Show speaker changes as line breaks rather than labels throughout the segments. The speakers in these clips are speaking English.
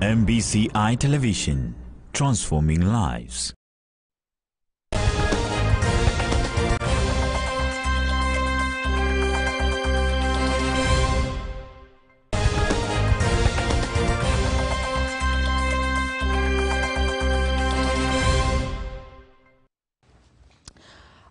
MBCI Television, transforming lives.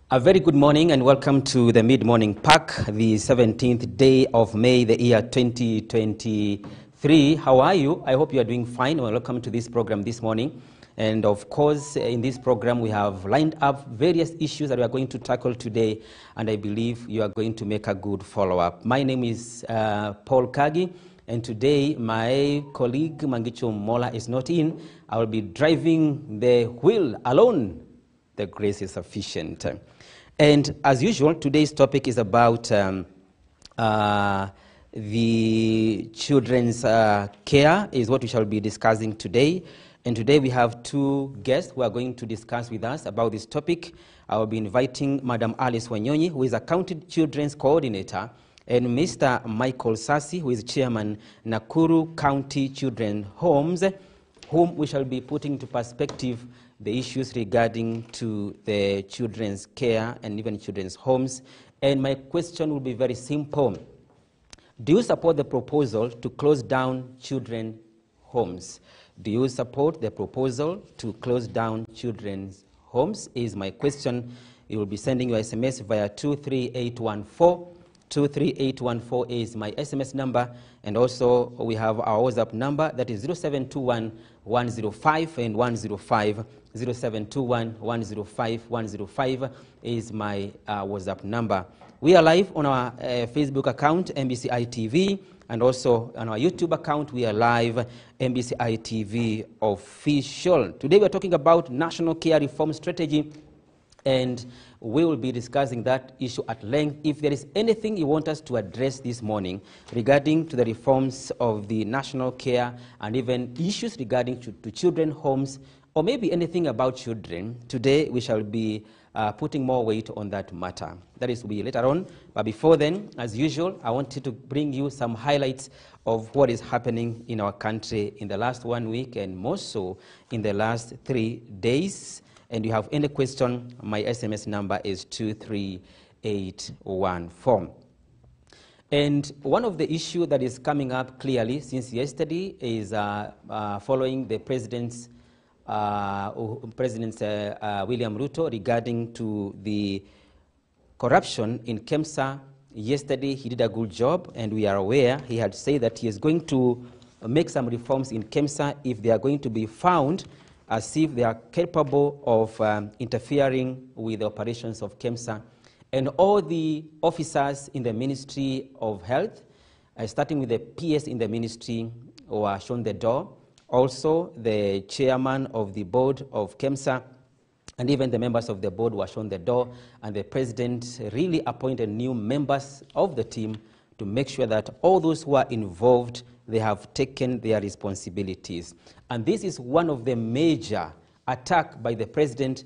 A very good morning and welcome to the Mid-Morning Pack, the 17th day of May, the year 2023. How are you? I hope you are doing fine. Welcome to this program this morning. And of course, in this program, we have lined up various issues that we are going to tackle today, and I believe you are going to make a good follow-up. My name is Paul Kagi, and today my colleague Mangicho Mola is not in. I will be driving the wheel alone. The grace is sufficient. And as usual, today's topic is about the children's care is what we shall be discussing today. And today we have two guests who are going to discuss with us about this topic. I will be inviting Madam Alice Wanyonyi, who is a County Children's Coordinator, and Mr. Michael Sasi, who is Chairman, Nakuru County Children's Homes, whom we shall be putting into perspective the issues regarding to the children's care and even children's homes. And my question will be very simple. Do you support the proposal to close down children's homes? Do you support the proposal to close down children's homes? Is my question. You will be sending your SMS via 23814. 23814 is my SMS number, and also we have our WhatsApp number, that is 0721 105 and 105. 0721 105 105 is my WhatsApp number. We are live on our Facebook account, MBCI TV, and also on our YouTube account, we are live, MBCI TV Official. Today we are talking about National Care Reform Strategy, and we will be discussing that issue at length. If there is anything you want us to address this morning regarding to the reforms of the national care and even issues regarding to children homes, or maybe anything about children, today we shall be putting more weight on that matter. That is to be later on. But before then, as usual, I wanted to bring you some highlights of what is happening in our country in the last 1 week and more so in the last 3 days. And you have any question, my SMS number is 23814. And one of the issues that is coming up clearly since yesterday is following the President's William Ruto regarding to the corruption in KEMSA. Yesterday he did a good job, and we are aware he had said that he is going to make some reforms in KEMSA if they are going to be found as if they are capable of interfering with the operations of KEMSA. And all the officers in the Ministry of Health, starting with the PS in the ministry, were shown the door. Also, the chairman of the board of KEMSA and even the members of the board were shown the door, and the president really appointed new members of the team to make sure that all those who are involved, they have taken their responsibilities. And this is one of the major attacks by the president,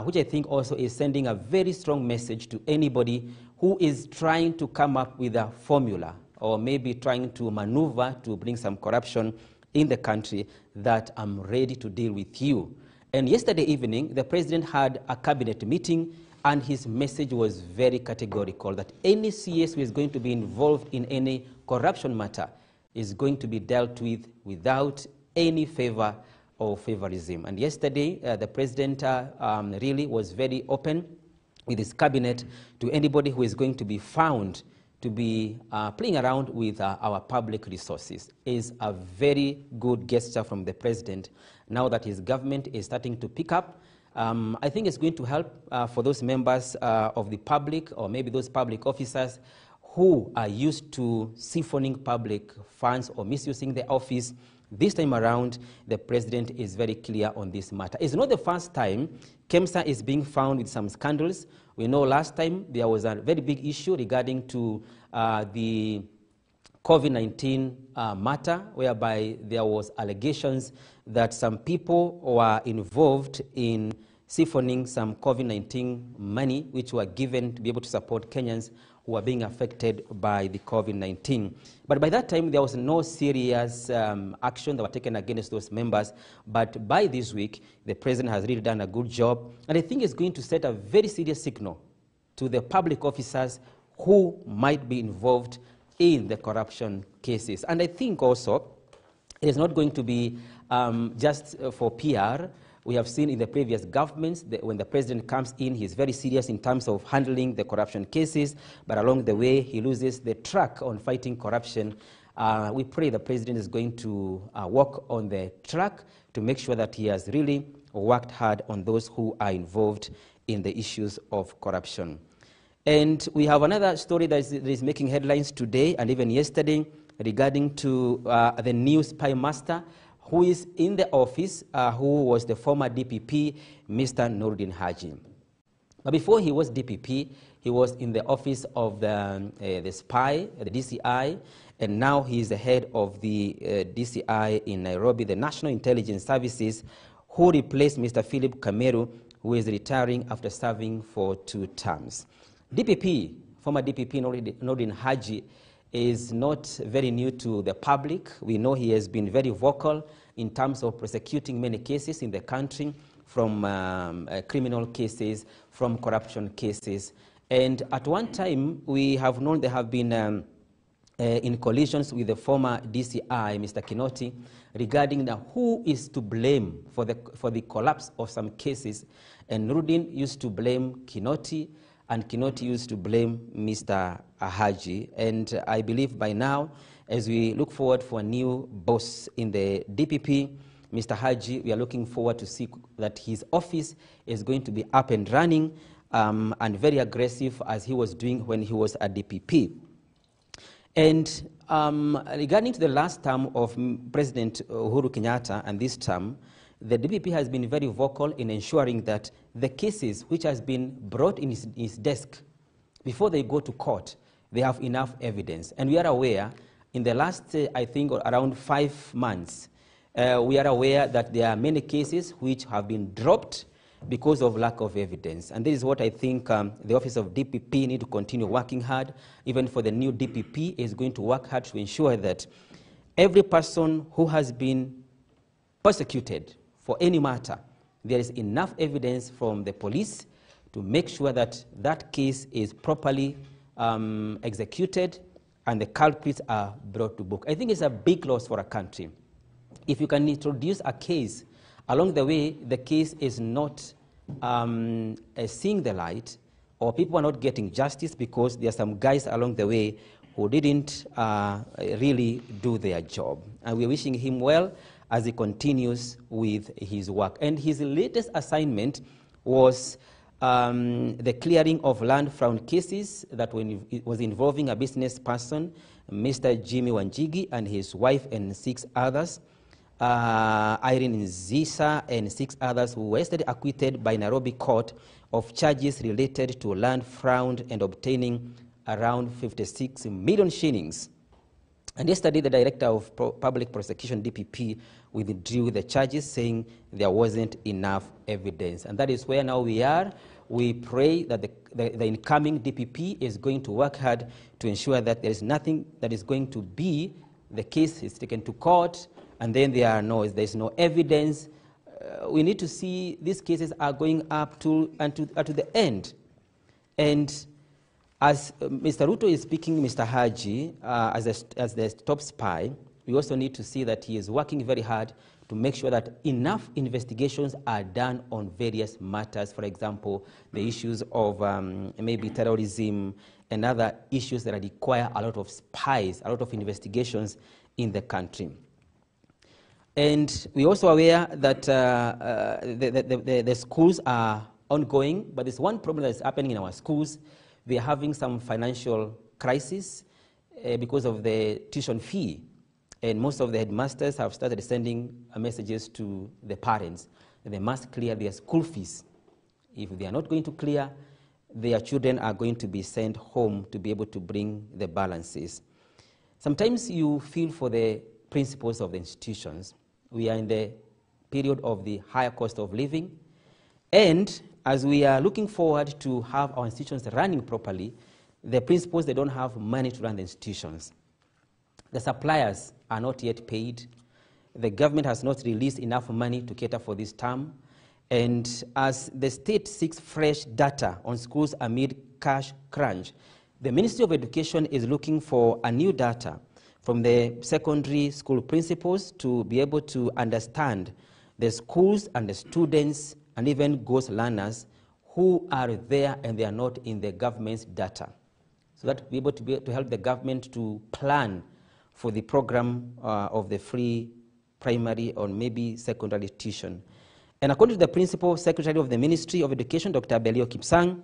which I think also is sending a very strong message to anybody who is trying to come up with a formula or maybe trying to maneuver to bring some corruption in the country, that I'm ready to deal with you. And yesterday evening, the president had a cabinet meeting, and his message was very categorical that any CS who is going to be involved in any corruption matter is going to be dealt with without any favor or favorism. And yesterday, the president really was very open with his cabinet to anybody who is going to be found to be playing around with our public resources. Is a very good gesture from the president now that his government is starting to pick up. I think it's going to help for those members of the public, or maybe those public officers who are used to siphoning public funds or misusing the office. This time around, the president is very clear on this matter. It's not the first time KEMSA is being found with some scandals. We know last time there was a very big issue regarding to the COVID-19 matter, whereby there was allegations that some people were involved in siphoning some COVID-19 money, which were given to be able to support Kenyans who are being affected by the COVID-19. But by that time, there was no serious action that were taken against those members. But by this week, the president has really done a good job. And I think it's going to set a very serious signal to the public officers who might be involved in the corruption cases. And I think also it is not going to be just for PR. We have seen in the previous governments that when the president comes in, he's very serious in terms of handling the corruption cases, but along the way, he loses the track on fighting corruption. We pray the president is going to work on the track to make sure that he has really worked hard on those who are involved in the issues of corruption. And we have another story that is making headlines today and even yesterday regarding to the new spy master who is in the office, who was the former DPP, Mr. Noordin Haji. But before he was DPP, he was in the office of the spy, the DCI, and now he is the head of the DCI in Nairobi, the National Intelligence Services, who replaced Mr. Philip Kameru, who is retiring after serving for 2 terms. DPP, former DPP Noordin Haji, is not very new to the public. We know he has been very vocal in terms of prosecuting many cases in the country, from criminal cases, from corruption cases. And at one time, we have known there have been in collisions with the former DCI, Mr. Kinoti, regarding who is to blame for the collapse of some cases. And Noordin used to blame Kinoti, and Kinoti used to blame Mr. Haji. And I believe by now, as we look forward for a new boss in the DPP, Mr. Haji, we are looking forward to see that his office is going to be up and running and very aggressive as he was doing when he was at DPP. And regarding to the last term of President Uhuru Kenyatta and this term, the DPP has been very vocal in ensuring that the cases which has been brought in his desk, before they go to court, they have enough evidence. And we are aware, in the last, I think, around 5 months, we are aware that there are many cases which have been dropped because of lack of evidence. And this is what I think the office of DPP need to continue working hard. Even for the new DPP is going to work hard to ensure that every person who has been persecuted for any matter, there is enough evidence from the police to make sure that that case is properly executed and the culprits are brought to book. I think it's a big loss for a country. If you can introduce a case, along the way, the case is not seeing the light, or people are not getting justice because there are some guys along the way who didn't really do their job. And we're wishing him well as he continues with his work. And his latest assignment was the clearing of land fraud cases that was involving a business person, Mr. Jimmy Wanjigi, and his wife and 6 others, Irene Nzisa and 6 others, who were yesterday acquitted by Nairobi court of charges related to land fraud and obtaining around 56 million shillings. And yesterday, the Director of Public Prosecution, DPP, withdrew the charges, saying there wasn't enough evidence. And that is where now we are. We pray that the incoming DPP is going to work hard to ensure that there is nothing that is going to be, the case is taken to court, and then there's no evidence. We need to see these cases are going up to the end. And as Mr. Ruto is speaking, Mr. Haji, as the top spy, we also need to see that he is working very hard to make sure that enough investigations are done on various matters. For example, the issues of maybe terrorism and other issues that require a lot of spies, a lot of investigations in the country. And we're also aware that the schools are ongoing, but there's one problem that's happening in our schools. They're having some financial crisis because of the tuition fee. And most of the headmasters have started sending messages to the parents that they must clear their school fees. If they are not going to clear, their children are going to be sent home to be able to bring the balances. Sometimes you feel for the principals of the institutions. We are in the period of the higher cost of living. And as we are looking forward to have our institutions running properly, The principals, they don't have money to run the institutions. The suppliers are not yet paid. The government has not released enough money to cater for this term. And as the state seeks fresh data on schools amid cash crunch, the Ministry of Education is looking for a new data from the secondary school principals to be able to understand the schools and the students and even ghost learners who are there and they are not in the government's data. So that be able to help the government to plan for the program of the free primary or maybe secondary tuition. And according to the Principal Secretary of the Ministry of Education, Dr. Belio Kipsang,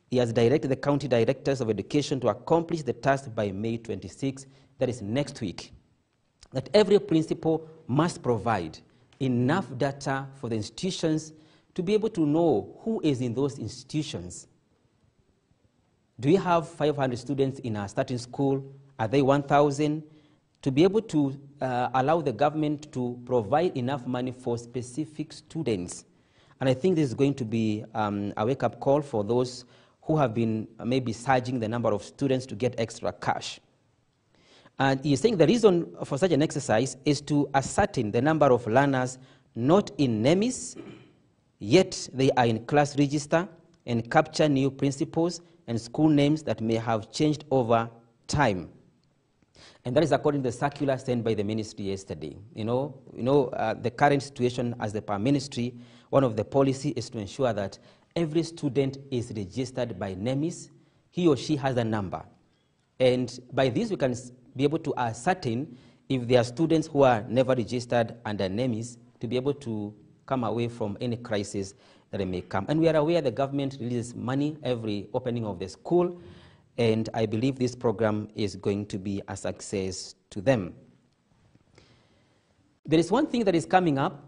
he has directed the county directors of education to accomplish the task by May 26, that is next week, that every principal must provide enough data for the institutions to be able to know who is in those institutions. Do we have 500 students in our starting school? Are they 1,000? To be able to allow the government to provide enough money for specific students. And I think this is going to be a wake-up call for those who have been maybe surging the number of students to get extra cash. And he's saying the reason for such an exercise is to ascertain the number of learners not in NEMIS, yet they are in class register, and capture new principals and school names that may have changed over time. And that is according to the circular sent by the ministry yesterday. The current situation as the per ministry, one of the policy is to ensure that every student is registered by NEMIS. He or she has a number. And by this, we can be able to ascertain if there are students who are never registered under NEMIS to be able to come away from any crisis that may come. And we are aware the government releases money every opening of the school, and I believe this program is going to be a success to them. There is one thing that is coming up.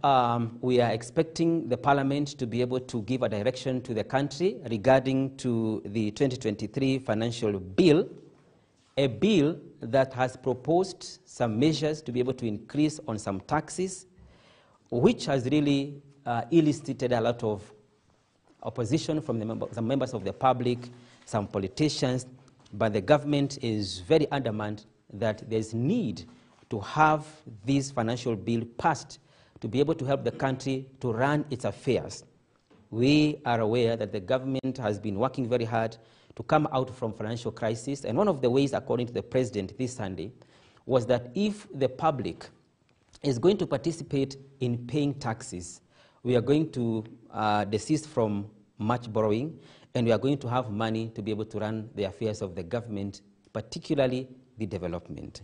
We are expecting the Parliament to be able to give a direction to the country regarding to the 2023 financial bill, a bill that has proposed some measures to be able to increase on some taxes, which has really elicited a lot of opposition from some members of the public, some politicians, but the government is very adamant that there is need to have this financial bill passed to be able to help the country to run its affairs. We are aware that the government has been working very hard to come out from financial crisis, and one of the ways, according to the president this Sunday, was that if the public is going to participate in paying taxes, we are going to desist from much borrowing, and we are going to have money to be able to run the affairs of the government, particularly the development.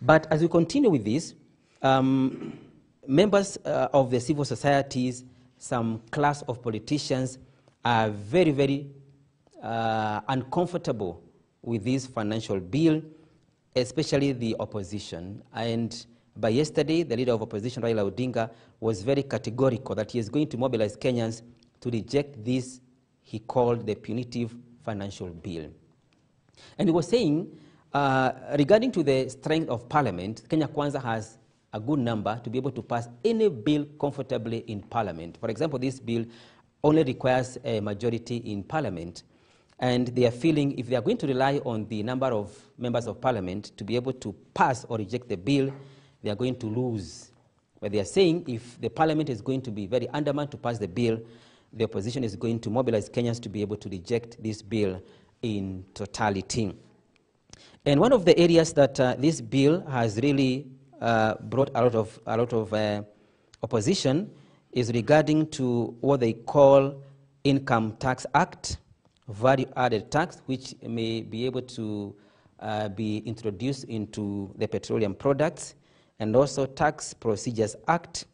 But as we continue with this, members of the civil societies, some class of politicians are very, very uncomfortable with this financial bill, especially the opposition. And by yesterday, the leader of opposition, Raila Odinga, was very categorical that he is going to mobilize Kenyans to reject this, he called the punitive financial bill. And he was saying, regarding to the strength of Parliament, Kenya Kwanza has a good number to be able to pass any bill comfortably in Parliament. For example, this bill only requires a majority in Parliament. And they are feeling if they are going to rely on the number of members of Parliament to be able to pass or reject the bill, they are going to lose. But they are saying if the Parliament is going to be very adamant to pass the bill, the opposition is going to mobilize Kenyans to be able to reject this bill in totality. And one of the areas that this bill has really brought a lot of opposition is regarding to what they call Income Tax Act, value-added tax, which may be able to be introduced into the petroleum products, and also Tax Procedures Act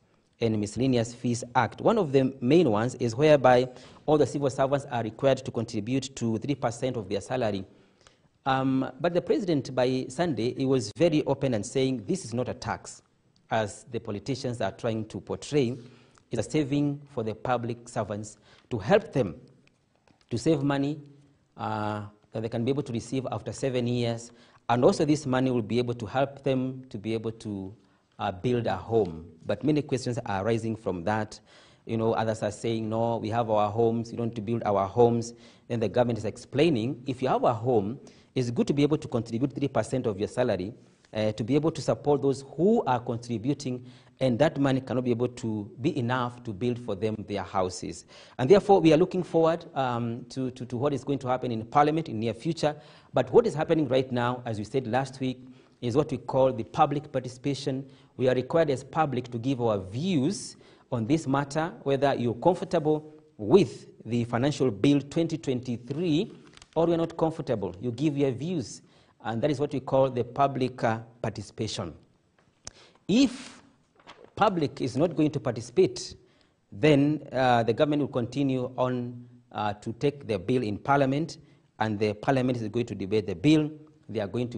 and Miscellaneous Fees Act. One of the main ones is whereby all the civil servants are required to contribute to 3% of their salary. But the president, by Sunday, he was very open and saying this is not a tax, as the politicians are trying to portray. It's a saving for the public servants to help them to save money that they can be able to receive after 7 years. And also this money will be able to help them to be able to build a home. But many questions are arising from that. Others are saying, no, we have our homes, we don't need to build our homes. Then the government is explaining, if you have a home, it's good to be able to contribute 3% of your salary to be able to support those who are contributing, and that money cannot be able to be enough to build for them their houses. And therefore, we are looking forward to what is going to happen in Parliament in the near future. But what is happening right now, as we said last week, is what we call the public participation. We are required as public to give our views on this matter, whether you're comfortable with the financial bill 2023 or you're not comfortable. You give your views, and that is what we call the public participation. If public is not going to participate, then the government will continue on to take the bill in Parliament, and the Parliament is going to debate the bill. They are going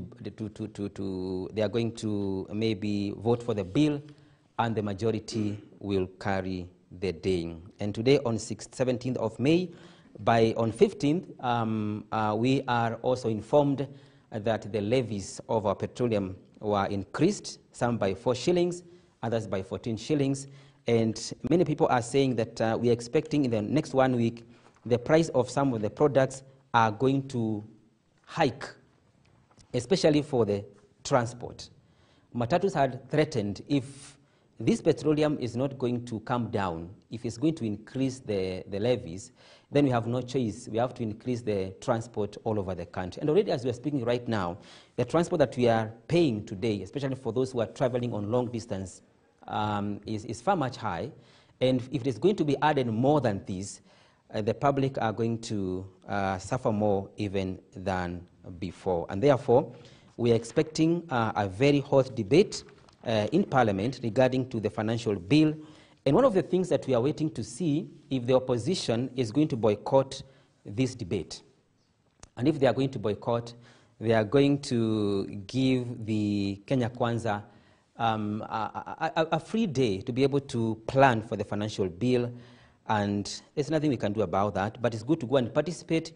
to maybe vote for the bill, and the majority will carry the day. And today, on 17th of May, on 15th, we are also informed that the levies of our petroleum were increased, some by 4 shillings, others by 14 shillings. And many people are saying that we are expecting in the next 1 week, the price of some of the products are going to hike, especially for the transport. Matatus had threatened, if this petroleum is not going to come down, if it's going to increase the levies, then we have no choice. We have to increase the transport all over the country. And already, as we are speaking right now, the transport that we are paying today, especially for those who are traveling on long distance, is far much high. And if it is going to be added more than this, the public are going to suffer more even than before. And therefore, we are expecting a very hot debate in Parliament regarding to the financial bill. And one of the things that we are waiting to see if the opposition is going to boycott this debate. And if they are going to boycott, they are going to give the Kenya Kwanza a free day to be able to plan for the financial bill. And there's nothing we can do about that, but it's good to go and participate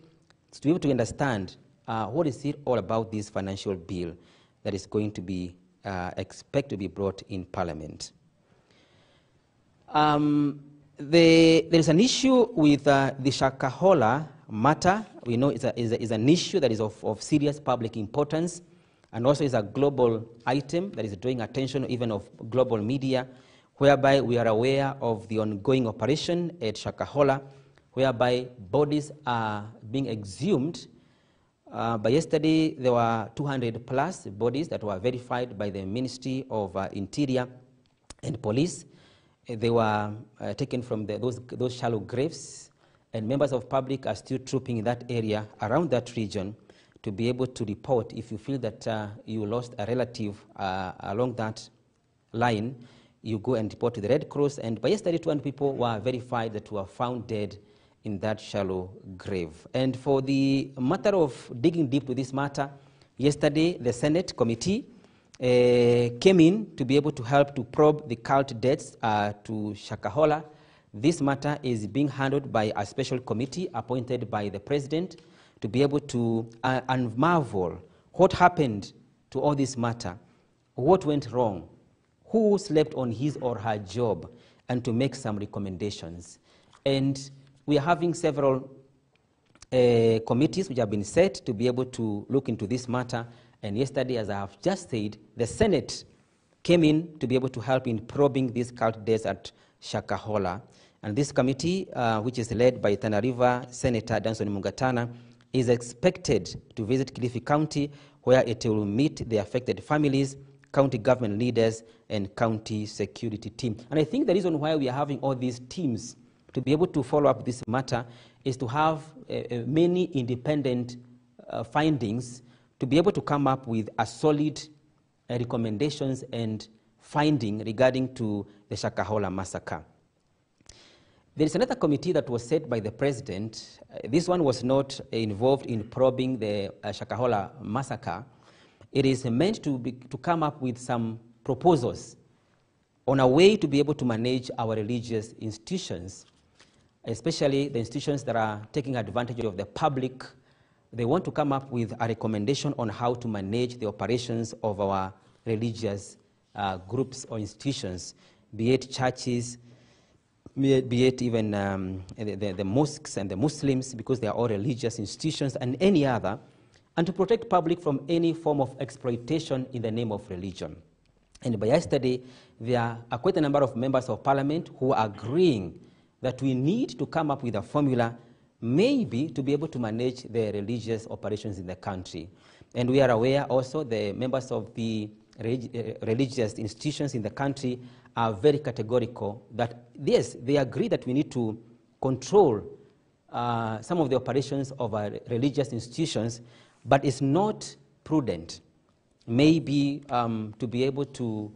to be able to understand what is it all about this financial bill that is going to be expected to be brought in Parliament. There is an issue with the Shakahola matter. We know it's an issue that is of serious public importance, and also is a global item that is drawing attention even of global media, whereby we are aware of the ongoing operation at Shakahola, whereby bodies are being exhumed. By yesterday, there were 200 plus bodies that were verified by the Ministry of Interior and Police. They were taken from those shallow graves, and members of public are still trooping in that area around that region to be able to report if you feel that you lost a relative along that line. You go and report to the Red Cross, and by yesterday 200 people were verified that were found dead in that shallow grave. And for the matter of digging deep to this matter, yesterday the Senate committee came in to be able to help to probe the cult deaths to Shakahola. This matter is being handled by a special committee appointed by the president to be able to unravel what happened to all this matter, what went wrong, who slept on his or her job, and to make some recommendations. And we are having several committees which have been set to be able to look into this matter. And yesterday, as I have just said, the Senate came in to be able to help in probing these cult deaths at Shakahola. And this committee, which is led by Tana River Senator Danson Mungatana, is expected to visit Kilifi County, where it will meet the affected families, county government leaders, and county security team. And I think the reason why we are having all these teams to be able to follow up this matter is to have many independent findings to be able to come up with a solid recommendations and finding regarding to the Shakahola massacre. There is another committee that was set by the president. This one was not involved in probing the Shakahola massacre. It is meant to come up with some proposals on a way to be able to manage our religious institutions, especially the institutions that are taking advantage of the public. They want to come up with a recommendation on how to manage the operations of our religious groups or institutions, be it churches, be it even the mosques and the Muslims, because they are all religious institutions, and any other, and to protect public from any form of exploitation in the name of religion. And by yesterday, there are quite a number of members of parliament who are agreeing that we need to come up with a formula, maybe to be able to manage the religious operations in the country. And we are aware also the members of the religious institutions in the country are very categorical that, yes, they agree that we need to control some of the operations of our religious institutions, but it's not prudent, maybe to be able to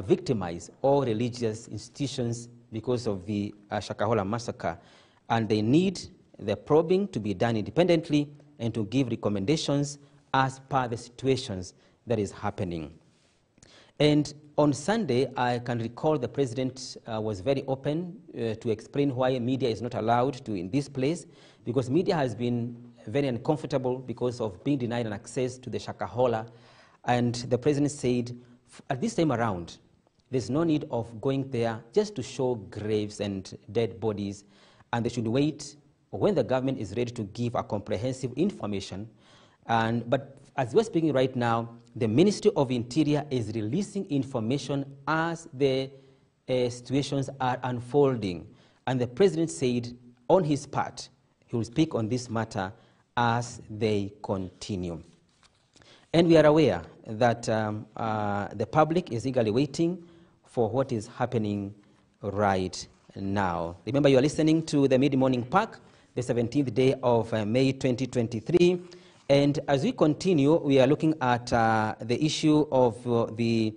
victimize all religious institutions because of the Shakahola massacre. And they need the probing to be done independently and to give recommendations as per the situations that is happening. And on Sunday, I can recall the president was very open to explain why media is not allowed to in this place, because media has been very uncomfortable because of being denied an access to the Shakahola. And the president said, at this time around, there's no need of going there just to show graves and dead bodies, and they should wait when the government is ready to give a comprehensive information. But as we're speaking right now, the Ministry of Interior is releasing information as the situations are unfolding. And the president said, on his part, he will speak on this matter as they continue. And we are aware that the public is eagerly waiting for what is happening right now. Remember, you are listening to the Mid-Morning Park, the 17th day of May 2023. And as we continue, we are looking at the issue of the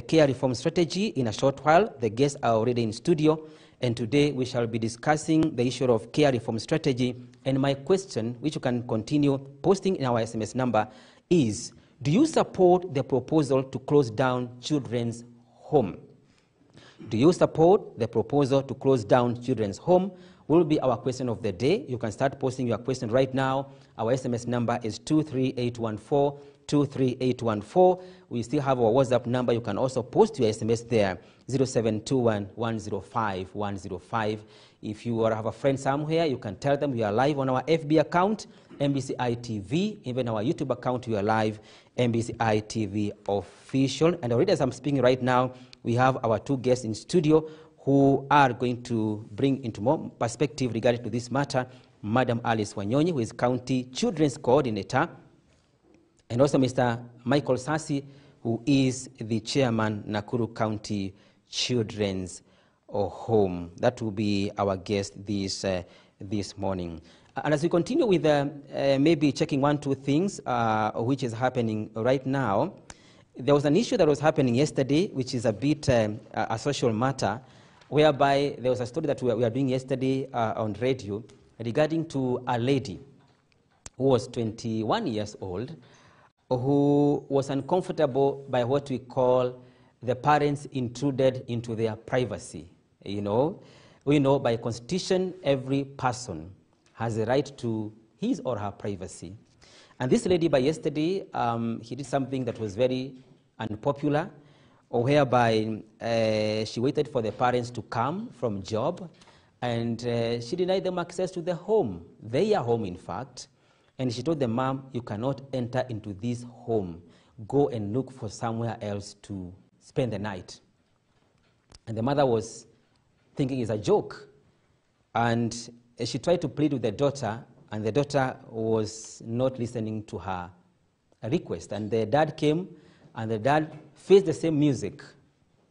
care reform strategy in a short while. The guests are already in studio, and today we shall be discussing the issue of care reform strategy. And my question, which you can continue posting in our SMS number, is, do you support the proposal to close down children's home? Do you support the proposal to close down children's home? Will be our question of the day. You can start posting your question right now. Our SMS number is 23814, 23814. We still have our WhatsApp number. You can also post your SMS there, 0721 105 105. If you have a friend somewhere, you can tell them we are live on our FB account, MBCI TV, even our YouTube account, we are live, MBCI TV official. And already as I'm speaking right now, we have our two guests in studio who are going to bring into more perspective regarding to this matter, Madam Alice Wanyonyi, who is County Children's Coordinator, and also Mr. Michael Sasi, who is the Chairman, Nakuru County Children's Home. That will be our guest this morning. And as we continue with maybe checking one, two things which is happening right now, there was an issue that was happening yesterday, which is a bit a social matter, whereby there was a story that we are doing yesterday on radio regarding to a lady who was 21 years old, who was uncomfortable by what we call the parents intruded into their privacy. You know, we know by constitution, every person has a right to his or her privacy. And this lady, by yesterday, he did something that was very unpopular, whereby she waited for the parents to come from job, and she denied them access to the home, their home in fact, and she told the mom, you cannot enter into this home, go and look for somewhere else to spend the night. And the mother was thinking it's a joke, and she tried to plead with the daughter, and the daughter was not listening to her request, and the dad came, and the dad faced the same music.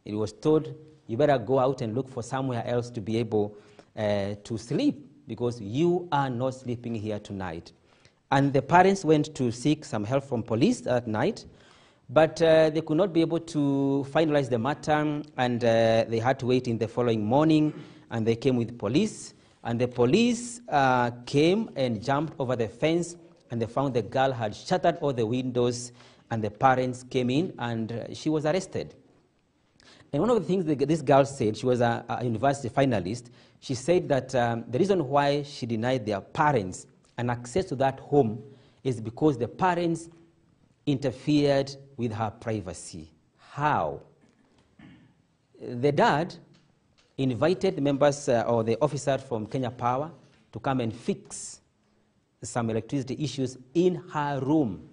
It was told, you better go out and look for somewhere else to be able to sleep, because you are not sleeping here tonight. And the parents went to seek some help from police that night, but they could not be able to finalize the matter, and they had to wait in the following morning, and they came with police, and the police came and jumped over the fence, and they found the girl had shattered all the windows, and the parents came in, and she was arrested. And one of the things that this girl said, she was a university finalist, she said that the reason why she denied their parents an access to that home is because the parents interfered with her privacy. How? The dad invited the members or the officers from Kenya Power to come and fix some electricity issues in her room.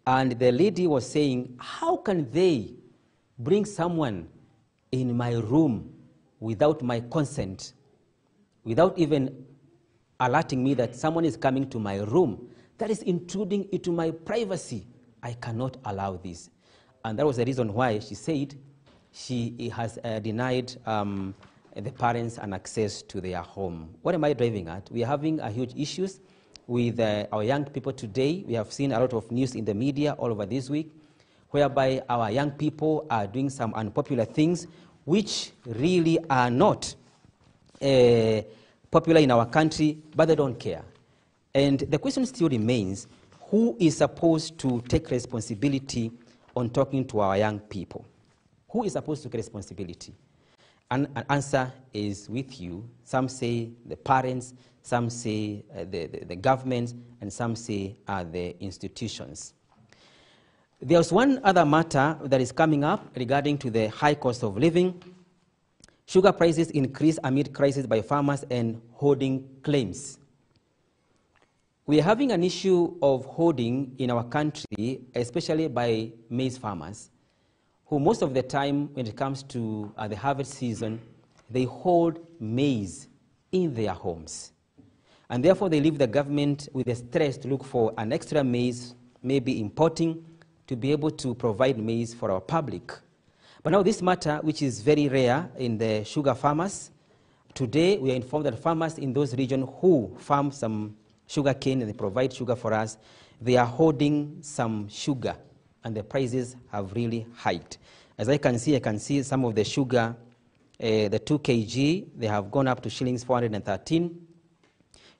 And the lady was saying, how can they bring someone in my room without my consent, without even alerting me that someone is coming to my room? That is intruding into my privacy. I cannot allow this. And that was the reason why she said she has denied the parents an access to their home. What am I driving at? We are having a huge issues with our young people today. We have seen a lot of news in the media all over this week, whereby our young people are doing some unpopular things which really are not popular in our country, but they don't care. And the question still remains, who is supposed to take responsibility on talking to our young people? Who is supposed to take responsibility? And an answer is with you. Some say the parents, some say the government, and some say the institutions. There's one other matter that is coming up regarding to the high cost of living. Sugar prices increase amid crisis by farmers and hoarding claims. We are having an issue of hoarding in our country, especially by maize farmers, who most of the time, when it comes to the harvest season, they hoard maize in their homes. And therefore, they leave the government with the stress to look for an extra maize, maybe importing, to be able to provide maize for our public. But now this matter, which is very rare in the sugar farmers, today we are informed that farmers in those regions who farm some sugar cane and they provide sugar for us, they are hoarding some sugar, and the prices have really hiked. As I can see some of the sugar, the 2 kg, they have gone up to shillings 413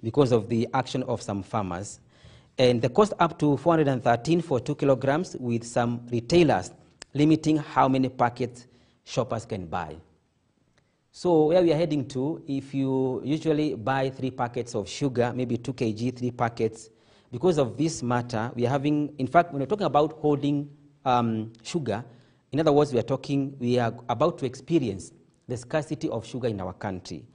because of the action of some farmers. And the cost up to 413 for 2 kilograms, with some retailers limiting how many packets shoppers can buy. So where we are heading to, if you usually buy 3 packets of sugar, maybe 2 kg, 3 packets, because of this matter, we are having, in fact, when we're talking about holding sugar, in other words, we are about to experience the scarcity of sugar in our country.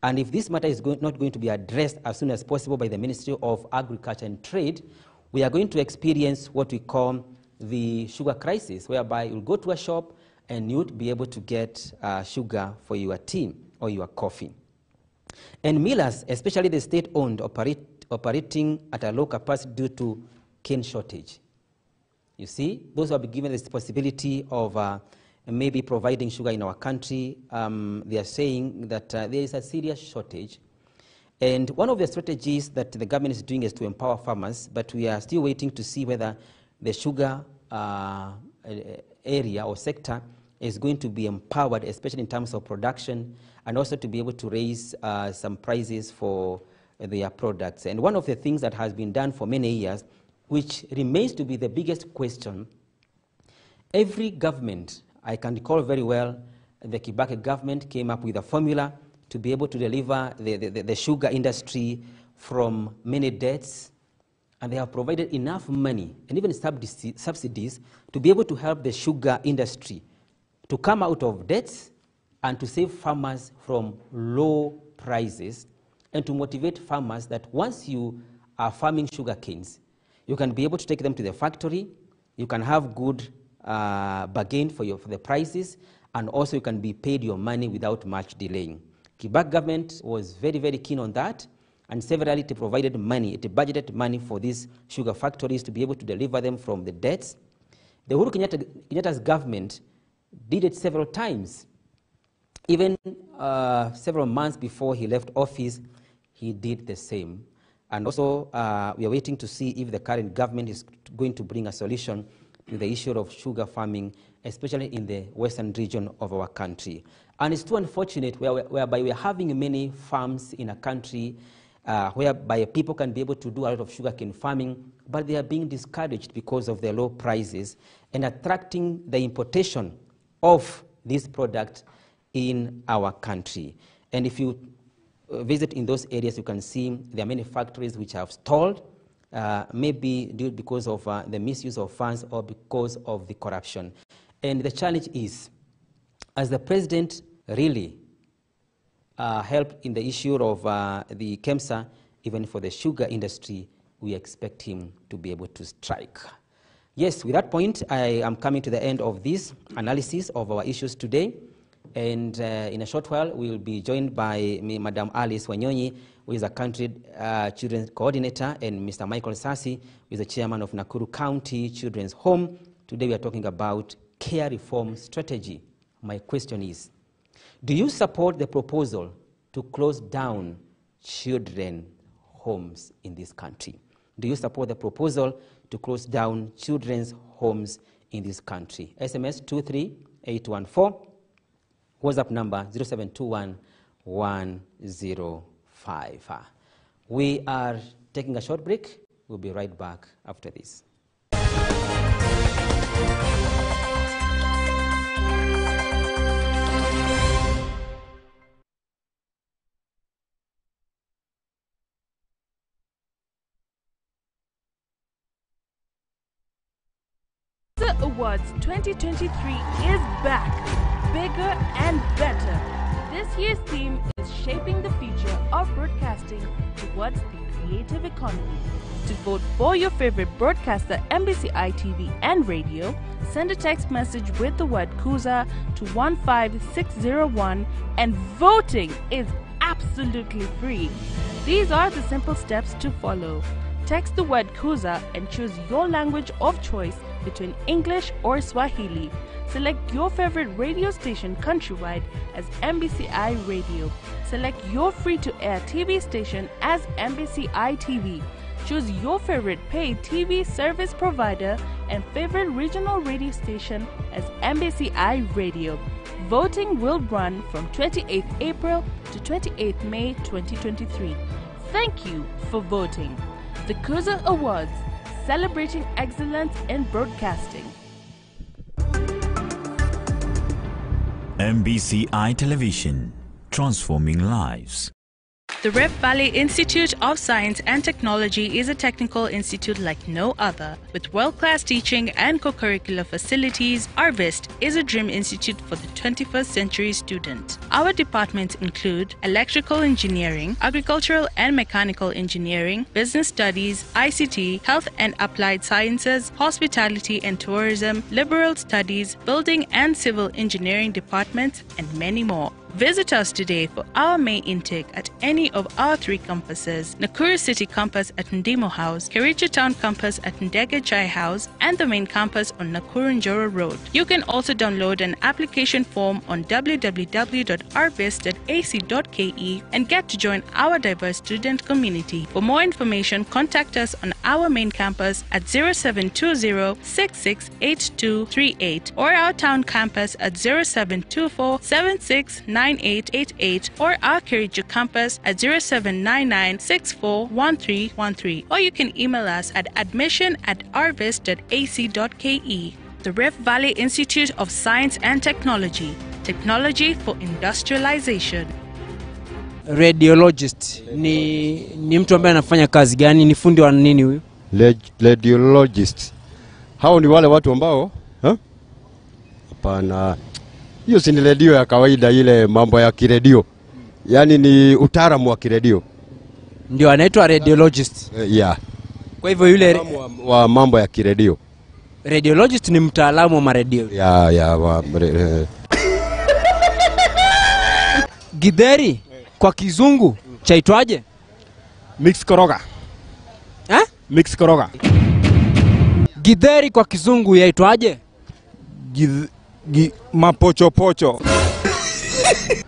And if this matter is not going to be addressed as soon as possible by the Ministry of Agriculture and Trade, we are going to experience what we call the sugar crisis, whereby you'll go to a shop and you would be able to get sugar for your tea or your coffee. And millers, especially the state-owned, operating at a low capacity due to cane shortage. You see, those who have been given this possibility of maybe providing sugar in our country, they are saying that there is a serious shortage. And one of the strategies that the government is doing is to empower farmers, but we are still waiting to see whether the sugar area or sector is going to be empowered, especially in terms of production, and also to be able to raise some prices for their products. And one of the things that has been done for many years, which remains to be the biggest question, every government, I can recall very well, the Kibaki government came up with a formula to be able to deliver the sugar industry from many debts, and they have provided enough money and even subsidies to be able to help the sugar industry to come out of debts and to save farmers from low prices, and to motivate farmers that once you are farming sugar canes, you can be able to take them to the factory, you can have good bargain for the prices, and also you can be paid your money without much delaying. Kibaki government was very, very keen on that, and severally it provided money, it budgeted money for these sugar factories to be able to deliver them from the debts. The Uhuru Kenyatta's government did it several times. Even several months before he left office, he did the same. And also, we are waiting to see if the current government is going to bring a solution to the issue of sugar farming, especially in the western region of our country. And it's too unfortunate whereby we are having many farms in a country whereby people can be able to do a lot of sugarcane farming, but they are being discouraged because of the low prices and attracting the importation of this product in our country. And if you visit in those areas, you can see there are many factories which have stalled, maybe due because of the misuse of funds or because of the corruption. And the challenge is, as the president really help in the issue of the KEMSA, even for the sugar industry, we expect him to be able to strike. Yes, with that point, I am coming to the end of this analysis of our issues today. And in a short while, we will be joined by Madam Alice Wanyonyi, who is a country children's coordinator, and Mr. Michael Sasi, who is the chairman of Nakuru County Children's Home. Today we are talking about care reform strategy. My question is, do you support the proposal to close down children's homes in this country? Do you support the proposal to close down children's homes in this country? SMS 23814, WhatsApp number 0721-105. We are taking a short break. We'll be right back after this.
Awards 2023 is back, bigger and better. This year's theme is shaping the future of broadcasting towards the creative economy. To vote for your favorite broadcaster, MBCI TV and radio, send a text message with the word Kuza to 15601, and voting is absolutely free. These are the simple steps to follow. Text the word Kuza and choose your language of choice between English or Swahili. Select your favorite radio station countrywide as MBCI Radio. Select your free-to-air TV station as MBCI TV. Choose your favorite paid TV service provider and favorite regional radio station as MBCI Radio. Voting will run from 28th April to 28th May 2023. Thank you for voting. The Kuza Awards, celebrating excellence in broadcasting.
MBCI Television, transforming lives.
The Rift Valley Institute of Science and Technology is a technical institute like no other. With world-class teaching and co-curricular facilities, RVIST is a dream institute for the 21st century student. Our departments include electrical engineering, agricultural and mechanical engineering, business studies, ICT, health and applied sciences, hospitality and tourism, liberal studies, building and civil engineering departments, and many more. Visit us today for our May intake at any of our 3 campuses: Nakuru City Campus at Ndimo House, Kericho Town Campus at Ndege Chai House, and the main campus on Nakuru Njoro Road. You can also download an application form on www.rvis.ac.ke and get to join our diverse student community. For more information, contact us on our main campus at 0720-668238 or our town campus at 0724-769888 or our Kericho campus at 0799-641313, or you can email us at admission@rvis.ac.ke. The Rift Valley Institute of Science and Technology, technology for industrialization.
Radiologist ni mtu ambaye anafanya kazi gani? Ni fundi wa nini huyu?
Radiologist. Hao ni wale watu ambao hapana, hiyo si ni radio ya kawaida, ile mambo ya kiredio. Yaani ni utaalamu wa kiredio.
Ndio anaitwa radiologist.
Yeah.
Kwa hivyo yule
wa mambo ya kiredio.
Radiologist ni mtaalamu wa maredio. Githeri kwa kizungu chaitwaje?
Mix koroga. Mix koroga.
Githeri kwa kizungu yaitwaje?
Mapochopocho.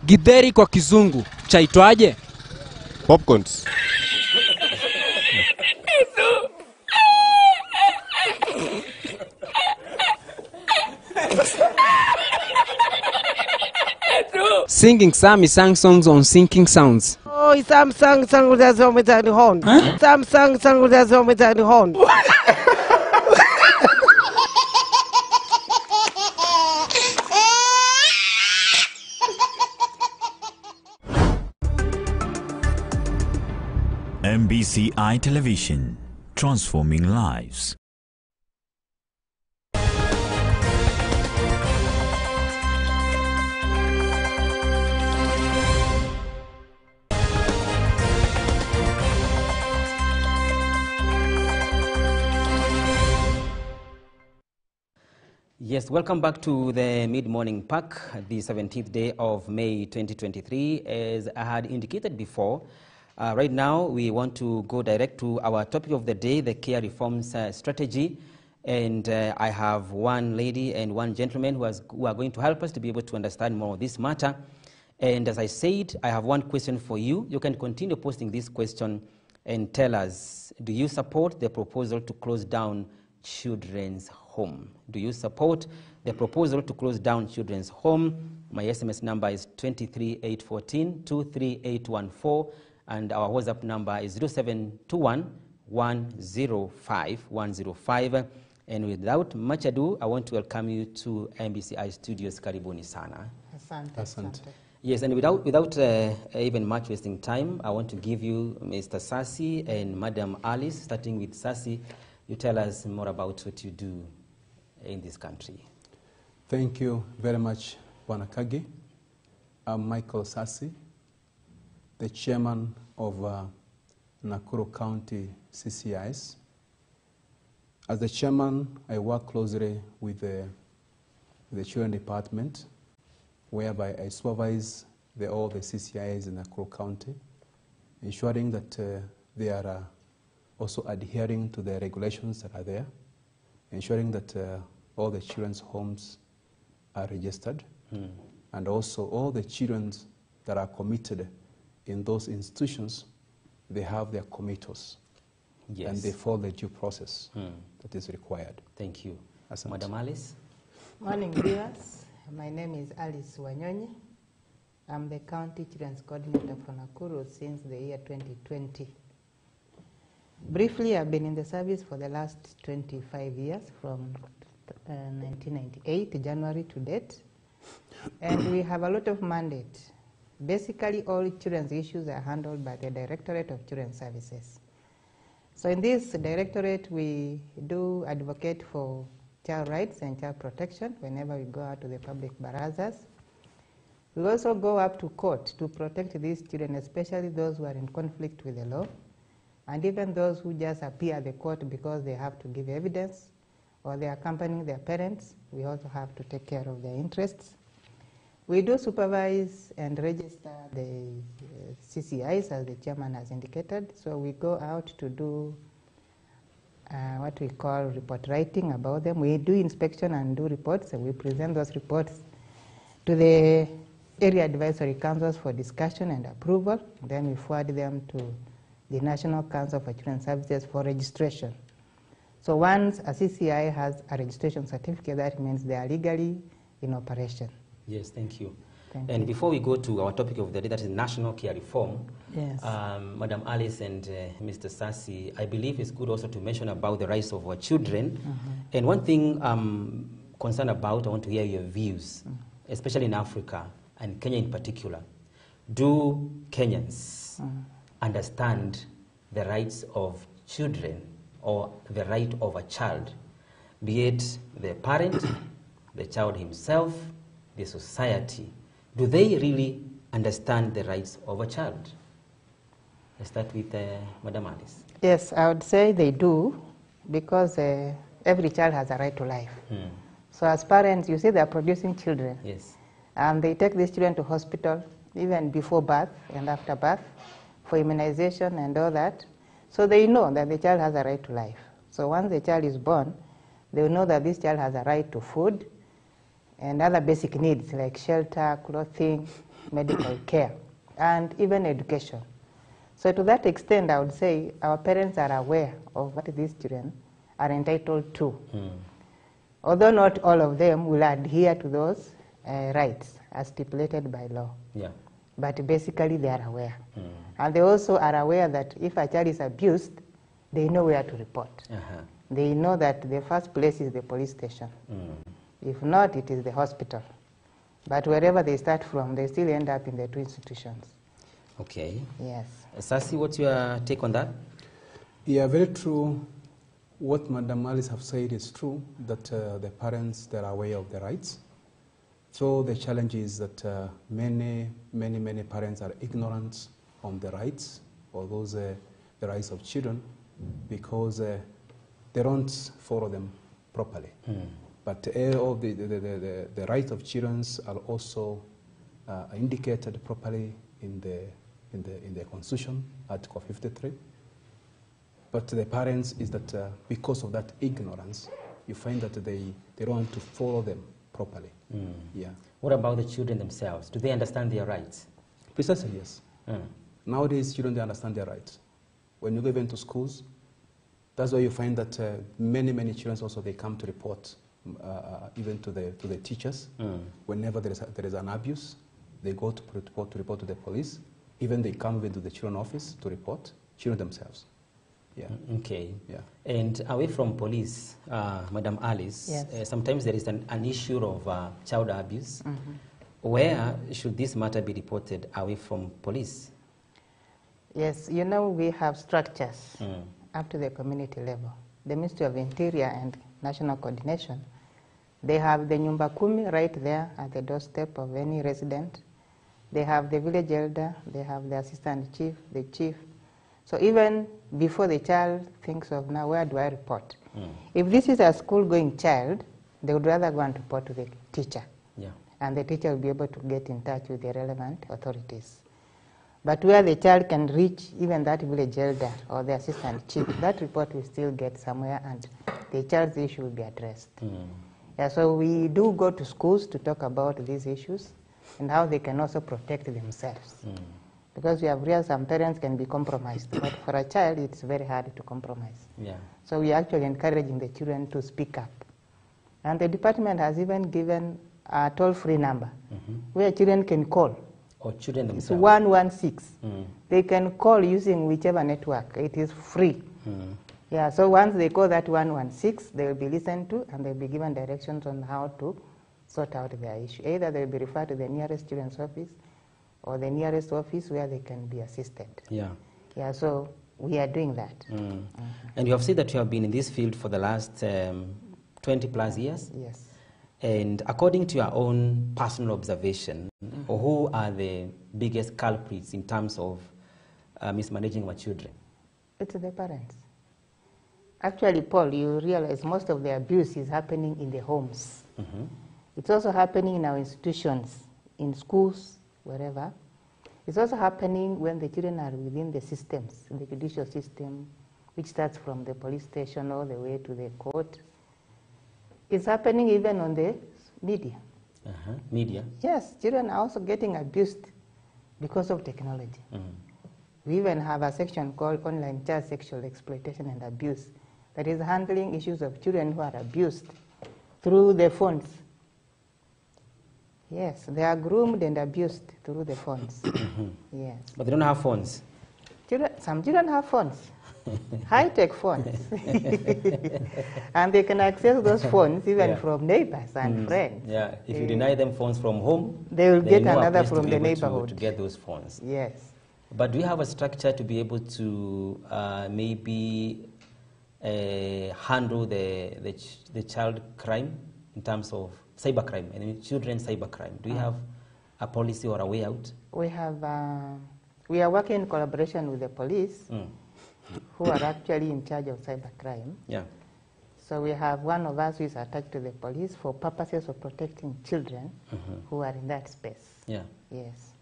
Githeri kwa kizungu chaitwaje?
Popcorns.
Singing Sammy sang songs on sinking sounds.
Oh, Sam sang with us on with the horn. Sam sang with us on with the horn.
MBCI Television, transforming lives.
Yes, welcome back to the Mid-Morning Pack, the 17th day of May 2023. As I had indicated before, right now we want to go direct to our topic of the day, the care reforms strategy. And I have one lady and one gentleman who are going to help us to be able to understand more of this matter. And as I said, I have one question for you. You can continue posting this question and tell us, do you support the proposal to close down children's home? Do you support the proposal to close down children's home? My SMS number is 23814, 23814, and our WhatsApp number is 0721 105 105. And without much ado, I want to welcome you to MBCI Studios. Karibuni sana.
Asante.
Yes, and without even much wasting time, I want to give you Mr. Sasi and Madam Alice. Starting with Sasi, you tell us more about what you do in this country.
Thank you very much, Wanakagi. I'm Michael Sasi, the chairman of Nakuru County CCIs. As the chairman, I work closely with the Children Department, whereby I supervise all the CCIs in Nakuru County, ensuring that they are also adhering to the regulations that are there, ensuring that all the children's homes are registered, and also all the children that are committed in those institutions, they have their committers,
Yes.
and they follow the due process that is required.
Thank you.
Asante.
Madam Alice?
Morning, viewers. My name is Alice Wanyonyi. I'm the County Children's Coordinator for Nakuru since the year 2020. Briefly, I've been in the service for the last 25 years, from 1998, January to date. And we have a lot of mandate. Basically, all children's issues are handled by the Directorate of Children's Services. So in this directorate, we do advocate for child rights and child protection whenever we go out to the public barazas. We also go up to court to protect these children, especially those who are in conflict with the law, and even those who just appear at the court because they have to give evidence or they are accompanying their parents. We also have to take care of their interests. We do supervise and register the CCIs, as the chairman has indicated. So we go out to do what we call report writing about them. We do inspection and do reports, and we present those reports to the area advisory councils for discussion and approval. Then we forward them to the National Council for Children's Services for registration. So once a CCI has a registration certificate, that means they are legally in operation.
Yes, thank you.
Thank
and
you.
before we go to our topic of the day, that is national care reform,
Yes.
Madam Alice and Mr. Sasi, I believe it's good also to mention about the rights of our children. And one thing I'm concerned about, I want to hear your views, especially in Africa and Kenya in particular. Do Kenyans understand the rights of children or the right of a child, be it the parent, the child himself, the society? Do they really understand the rights of a child? Let's start with Madam Alice.
Yes, I would say they do, because every child has a right to life. So as parents, you see they are producing children.
Yes.
And they take these children to hospital, even before birth and after birth, for immunization and all that. So they know that the child has a right to life. So once the child is born, they will know that this child has a right to food and other basic needs like shelter, clothing, medical care, and even education. So to that extent, I would say our parents are aware of what these children are entitled to. Although not all of them will adhere to those rights as stipulated by law.
Yeah.
But basically they are aware. And they also are aware that if a child is abused, they know where to report. They know that the first place is the police station. If not, it is the hospital. But wherever they start from, they still end up in the two institutions.
Okay.
Yes.
Sasi, what's your take on that?
Yeah, very true. What Madam Alice have said is true, that the parents, they are aware of the rights. So the challenge is that many parents are ignorant on the rights, or those the rights of children, because they don't follow them properly. But all the rights of children are also indicated properly in the Constitution, Article 53. But the parents is that because of that ignorance, you find that they don't want to follow them properly. Yeah.
What about the children themselves? Do they understand their rights?
Precisely, yes. Nowadays, children, they understand their rights. When you go even to schools, that's why you find that many children also, they come to report even to the teachers. Whenever there is an abuse, they go to report to the police. Even they come even to the children's office to report, children themselves. Yeah.
Okay.
Yeah.
And away from police, Madam Alice,
Yes.
sometimes there is an issue of child abuse. Where should this matter be reported away from police?
Yes, you know, we have structures up to the community level. The Ministry of Interior and National Coordination, they have the Nyumba Kumi right there at the doorstep of any resident. They have the village elder, they have the assistant chief, the chief. So even before the child thinks of, now where do I report? If this is a school-going child, they would rather go and report to the teacher.
Yeah.
And the teacher will be able to get in touch with the relevant authorities. But where the child can reach even that village elder or the assistant chief, that report will still get somewhere and the child's issue will be addressed. Yeah, so we do go to schools to talk about these issues and how they can also protect themselves. Because we have realized some parents can be compromised, but for a child it's very hard to compromise.
Yeah.
So we are actually encouraging the children to speak up. And the department has even given a toll-free number where children can call.
Or children
It's
themselves?
116. They can call using whichever network. It is free. Yeah, so once they call that 116, they will be listened to and they'll be given directions on how to sort out their issue. Either they'll be referred to the nearest children's office or the nearest office where they can be assisted.
Yeah.
Yeah, so we are doing that.
And you have said that you have been in this field for the last 20 plus years?
Yes.
And according to your own personal observation, who are the biggest culprits in terms of mismanaging our children?
It's the parents. Actually, Paul, you realize most of the abuse is happening in the homes. It's also happening in our institutions, in schools, wherever. It's also happening when the children are within the systems, the judicial system, which starts from the police station all the way to the court. It's happening even on the media.
Media?
Yes, children are also getting abused because of technology. We even have a section called Online Child Sexual Exploitation and Abuse that is handling issues of children who are abused through the phones. Yes, they are groomed and abused through the phones. Yes.
But they don't have phones?
Some children have phones, high-tech phones. And they can access those phones even from neighbors and friends.
Yeah, if you deny them phones from home,
they will get
know a
another
place to
from
be
the
able
neighborhood.
to get those phones.
Yes.
But do you have a structure to be able to maybe handle the child crime in terms of cyber crime, and children cyber crime? Do you have a policy or a way out?
We have. We are working in collaboration with the police, who are actually in charge of cyber crime.
Yeah.
So we have one of us who is attached to the police for purposes of protecting children who are in that space.
Yeah.
Yes.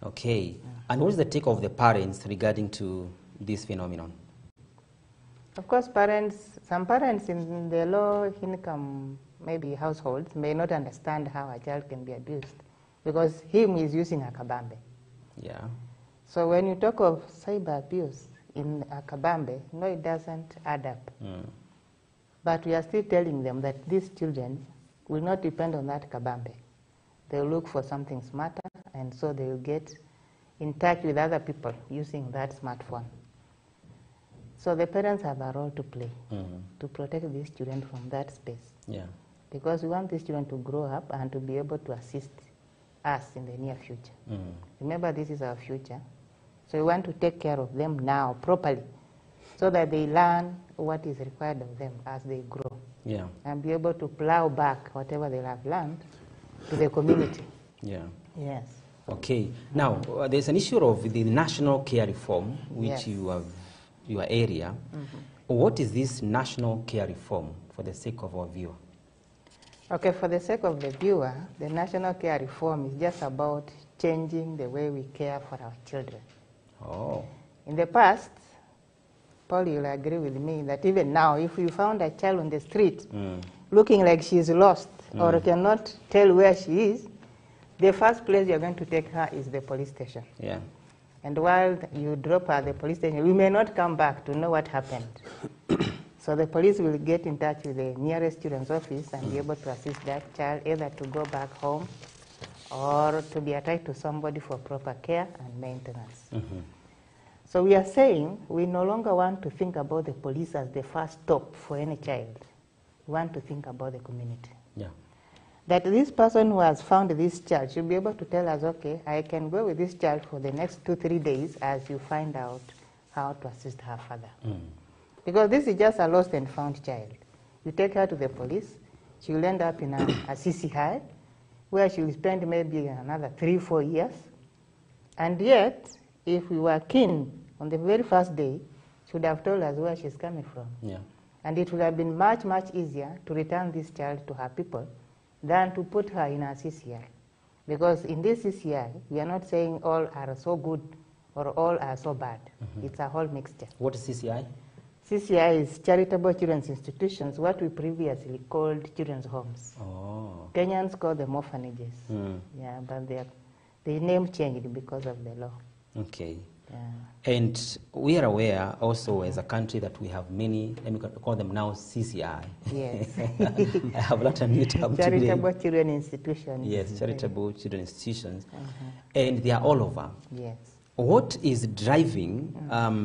Okay. And what is the take of the parents regarding to this phenomenon?
Of course, some parents in the low income, maybe households, may not understand how a child can be abused because him is using a kabambe.
Yeah.
So when you talk of cyber abuse in a kabambe, no, it doesn't add up. But we are still telling them that these children will not depend on that kabambe. They will look for something smarter, and so they will get in touch with other people using that smartphone. So the parents have a role to play to protect these children from that space.
Yeah.
Because we want these children to grow up and to be able to assist us in the near future. Remember, this is our future. So we want to take care of them now properly so that they learn what is required of them as they grow.
Yeah.
And be able to plow back whatever they have learned to the community.
Yeah.
Yes.
Okay. Now, there's an issue of the national care reform, which
Yes.
you have your area. What is this national care reform for the sake of our viewer?
Okay, for the sake of the viewer, the national care reform is just about changing the way we care for our children.
Oh.
In the past, Paul, you'll agree with me that even now, if you found a child on the street looking like she's lost or cannot tell where she is, the first place you're going to take her is the police station.
Yeah.
And while you drop her at the police station, you may not come back to know what happened. So the police will get in touch with the nearest children's office and be able to assist that child either to go back home or to be attached to somebody for proper care and maintenance. So we are saying we no longer want to think about the police as the first stop for any child. We want to think about the community.
Yeah.
That this person who has found this child should be able to tell us, okay, I can go with this child for the next 2-3 days as you find out how to assist her father. Because this is just a lost and found child. You take her to the police, she will end up in a CCI, where she will spend maybe another 3-4 years. And yet, if we were keen on the very first day, she would have told us where she's coming from.
Yeah.
And it would have been much, much easier to return this child to her people than to put her in a CCI. Because in this CCI, we are not saying all are so good or all are so bad. It's a whole mixture.
What is CCI?
CCI is Charitable Children's Institutions, what we previously called children's homes.
Oh.
Kenyans call them orphanages. Yeah, but the name changed because of the law.
Okay.
Yeah.
And we are aware also as a country that we have many, let me call them now CCI.
Yes.
I have learned a new term
Charitable
today.
Children Institutions.
Yes, charitable children institutions. And they are all over.
Yes.
What is driving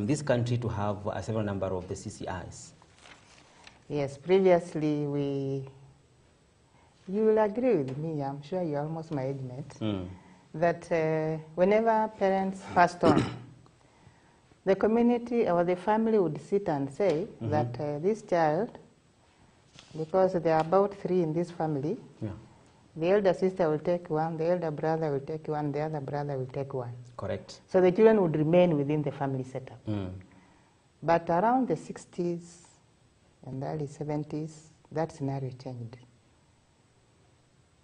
this country to have a several number of the CCIs?
Yes, previously you will agree with me, I'm sure you're almost my age mate, that whenever parents passed on, the community or the family would sit and say that this child, because there are about 3 in this family, the elder sister will take 1, the elder brother will take 1, the other brother will take 1.
Correct.
So the children would remain within the family setup. But around the 60s and early 70s, that scenario changed.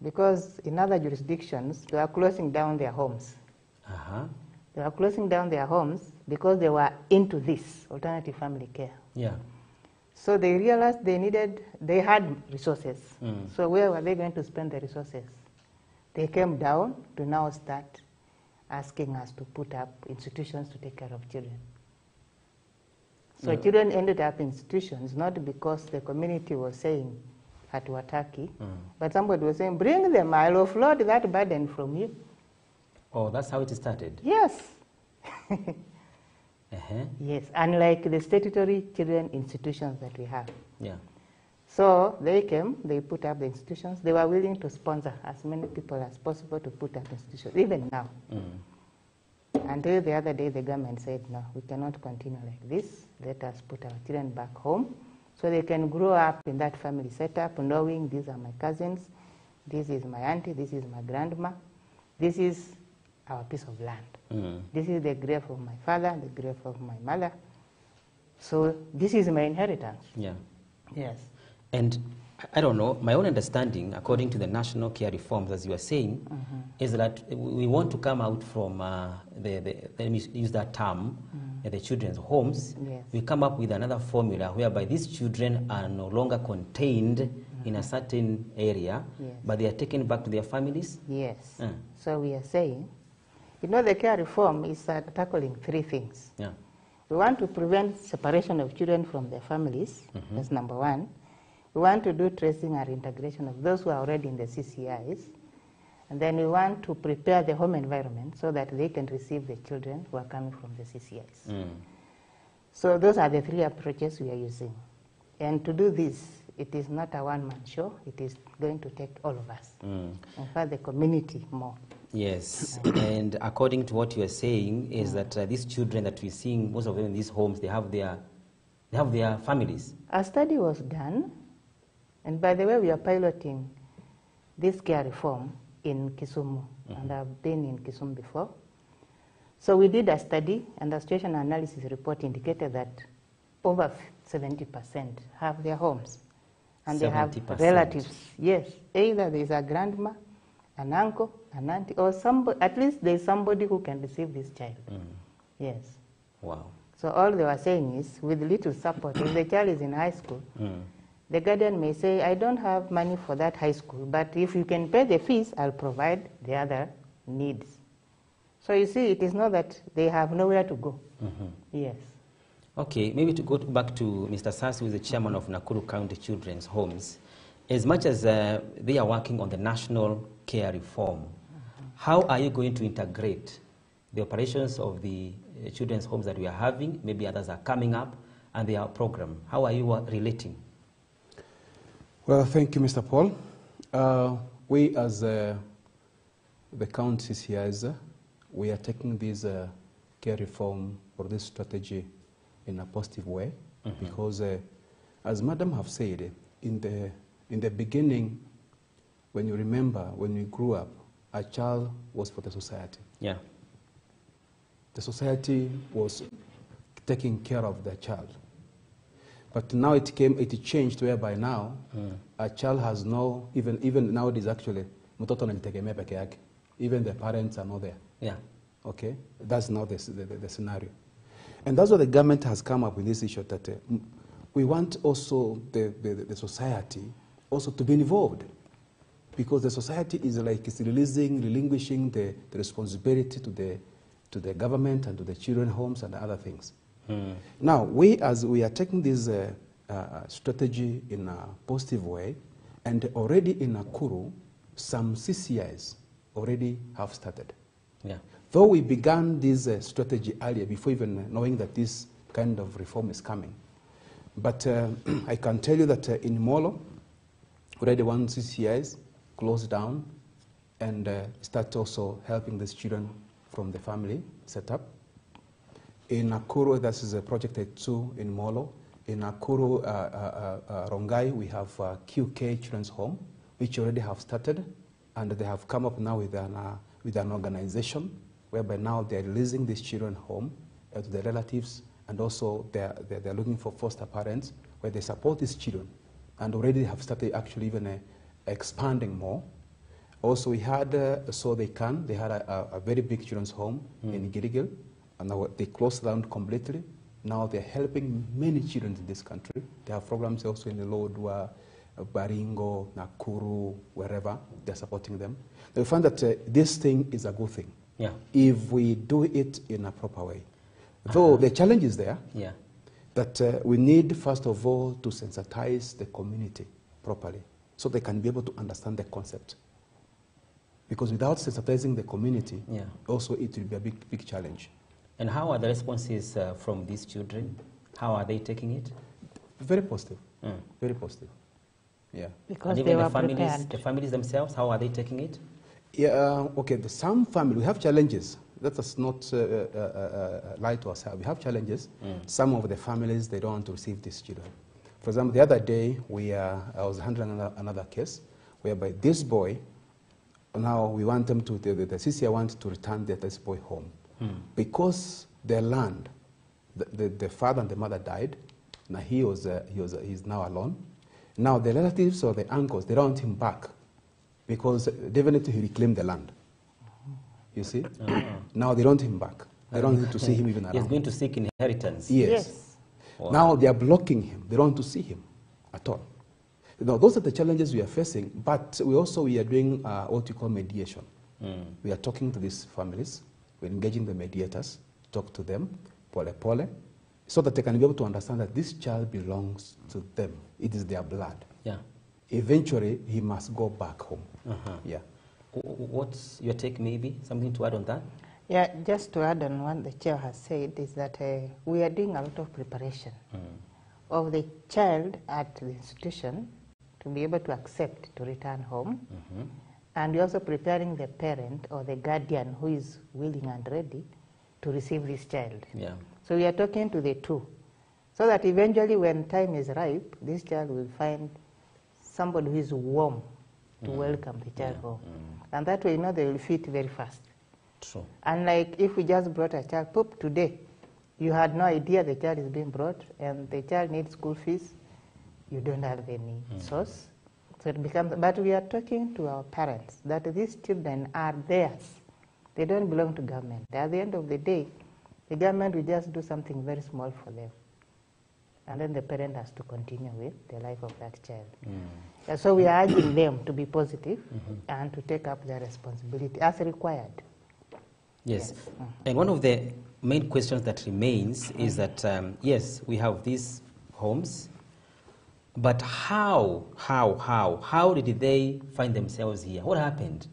Because in other jurisdictions, they were closing down their homes. They were closing down their homes because they were into this alternative family care.
Yeah.
So they realized they had resources. So where were they going to spend the resources? They came down to now start asking us to put up institutions to take care of children. So children ended up in institutions not because the community was saying hatuwataki, but somebody was saying, bring them, I'll offload that burden from you.
Oh, that's how it started?
Yes. Yes, unlike the statutory children institutions that we have.
Yeah.
So they came, they put up the institutions. They were willing to sponsor as many people as possible to put up institutions, even now. Until the other day, the government said, no, we cannot continue like this. Let us put our children back home so they can grow up in that family setup, knowing these are my cousins, this is my auntie, this is my grandma, this is our piece of land. This is the grave of my father, the grave of my mother. So this is my inheritance.
Yeah.
Yes.
And I don't know, my own understanding, according to the national care reforms, as you are saying, is that we want to come out from let me use that term, the children's homes.
Yes.
We come up with another formula whereby these children are no longer contained in a certain area, but they are taken back to their families.
Yes. So we are saying, the care reform is tackling 3 things.
Yeah.
We want to prevent separation of children from their families. That's number 1. We want to do tracing and integration of those who are already in the CCIs. And then we want to prepare the home environment so that they can receive the children who are coming from the CCIs. So those are the 3 approaches we are using. And to do this, it is not a one-man show. It is going to take all of us. In fact, the community more.
Yes, and according to what you are saying is that these children that we're seeing, most of them in these homes, they have their families.
A study was done, and by the way, we are piloting this care reform in Kisumu, and I've been in Kisumu before. So we did a study, and the situation analysis report indicated that over 70% have their homes. And they have
70%.
relatives, yes. Either there's a grandma, an uncle, an auntie, or somebody, at least there's somebody who can receive this child. Yes.
Wow.
So all they were saying is, with little support, if the child is in high school, the guardian may say, I don't have money for that high school, but if you can pay the fees, I'll provide the other needs. So you see, it is not that they have nowhere to go. Yes.
Okay, maybe to go back to Mr. Sasi, who is the chairman of Nakuru County Children's Homes. As much as they are working on the national care reform, how are you going to integrate the operations of the children's homes that we are having, maybe others are coming up, and their program? How are you relating?
Well, thank you, Mr. Paul. We as the county CCIs, we are taking this care reform or this strategy in a positive way, because as Madam have said, in the beginning, when you remember, when we grew up, a child was for the society.
Yeah.
The society was taking care of the child. But now it changed whereby now a child has no, even nowadays actually, mtoto anajitegemea peke yake. Even the parents are not there.
Yeah.
Okay? That's now the scenario. And that's why the government has come up with this issue that we want also the society also to be involved. Because the society is like it's relinquishing the responsibility to the government and to the children's homes and other things. Now, we are taking this strategy in a positive way, and already in Nakuru, some CCIs already have started.
Yeah.
Though we began this strategy earlier, before even knowing that this kind of reform is coming. But I can tell you that in Molo, already one CCIs closed down and start also helping these children from the family setup. In Nakuru, this is a project 2 in Molo. In Nakuru, Rongai, we have QK Children's Home, which already have started, and they have come up now with an organization whereby now they're releasing these children home to their relatives, and also they're looking for foster parents where they support these children, and already have started actually even expanding more. Also, we had they had a very big children's home in Girigil, and now they closed down completely. Now they're helping many children in this country. They have programs also in the Lodwar, Baringo, Nakuru, wherever. They're supporting them. They find that this thing is a good thing.
Yeah.
If we do it in a proper way. Though the challenge is there,
yeah,
that we need, first of all, to sensitize the community properly so they can be able to understand the concept. Because without sensitizing the community,
yeah,
also it will be a big challenge.
And how are the responses from these children? How are they taking it?
Very positive. Very positive. Yeah.
Because
and
they
even
were prepared.
The families themselves, how are they taking it?
Yeah, okay, some family, we have challenges. Let us not lie to ourselves. We have challenges. Some of the families, they don't want to receive these children. For example, the other day, I was handling another case whereby this boy, now we want them to, the CCI wants to return this boy home. Because their land, the father and the mother died. Now he's now alone. Now the relatives or the uncles, they don't want him back because definitely he reclaimed the land. You see? Now they don't want him back. They don't want to see him even around.
He's going to seek inheritance.
Yes.
Wow.
Now they are blocking him. They don't want to see him at all. Now those are the challenges we are facing, but we are doing what we call mediation. We are talking to these families. We're engaging the mediators, talk to them, pole, so that they can be able to understand that this child belongs to them. It is their blood.
Yeah.
Eventually, he must go back home. Yeah.
What's your take, maybe? Something to add on that?
Yeah, just to add on what the chair has said is that we are doing a lot of preparation of the child at the institution to be able to accept to return home. And we're also preparing the parent or the guardian who is willing and ready to receive this child.
Yeah.
So we are talking to the two, so that eventually when time is ripe, this child will find somebody who is warm to welcome the child home. And that way, they will fit very fast.
True.
Unlike if we just brought a child, poop, today, you had no idea the child is being brought, and the child needs school fees, you don't have any source. So it becomes, but we are talking to our parents that these children are theirs. They don't belong to government. At the end of the day, the government will just do something very small for them. And then the parent has to continue with the life of that child. And so we are urging them to be positive and to take up their responsibility as required.
Yes. And one of the main questions that remains is that, yes, we have these homes, but how did they find themselves here? What happened?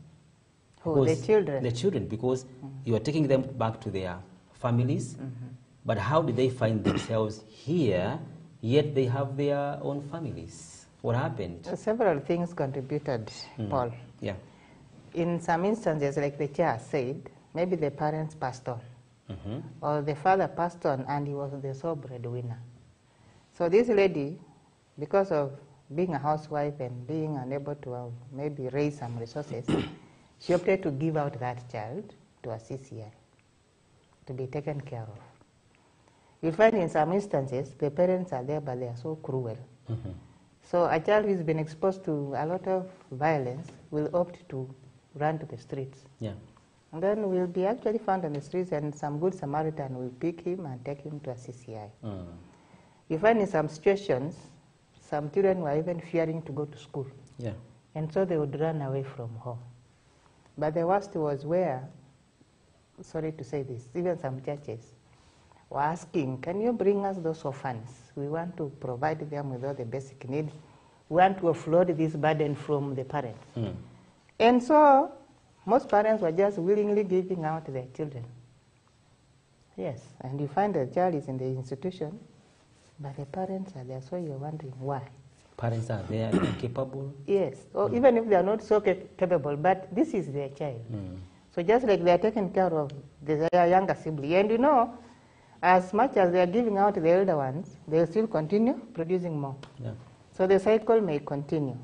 Who, the children?
The children, because you are taking them back to their families, but how did they find themselves here, yet they have their own families? What happened?
Several things contributed, Paul.
Yeah.
In some instances, like the chair said, maybe the parents passed on, or the father passed on and he was the sole breadwinner. So this lady, because of being a housewife and being unable to maybe raise some resources, she opted to give out that child to a CCI to be taken care of. You find in some instances, the parents are there, but they are so cruel. So a child who's been exposed to a lot of violence will opt to run to the streets.
Yeah.
And then will be actually found on the streets, and some good Samaritan will pick him and take him to a CCI. You find in some situations, some children were even fearing to go to school.
Yeah.
And so they would run away from home. But the worst was where, sorry to say this, even some churches were asking, can you bring us those orphans? We want to provide them with all the basic needs. We want to offload this burden from the parents. And so most parents were just willingly giving out their children. Yes, and you find the child is in the institution, but the parents are there, so you're wondering why.
Parents are there, they're capable.
Yes, or even if they are not so capable, but this is their child. So just like they are taking care of their younger sibling, and you know, as much as they are giving out the elder ones, they will still continue producing more.
Yeah.
So the cycle may continue.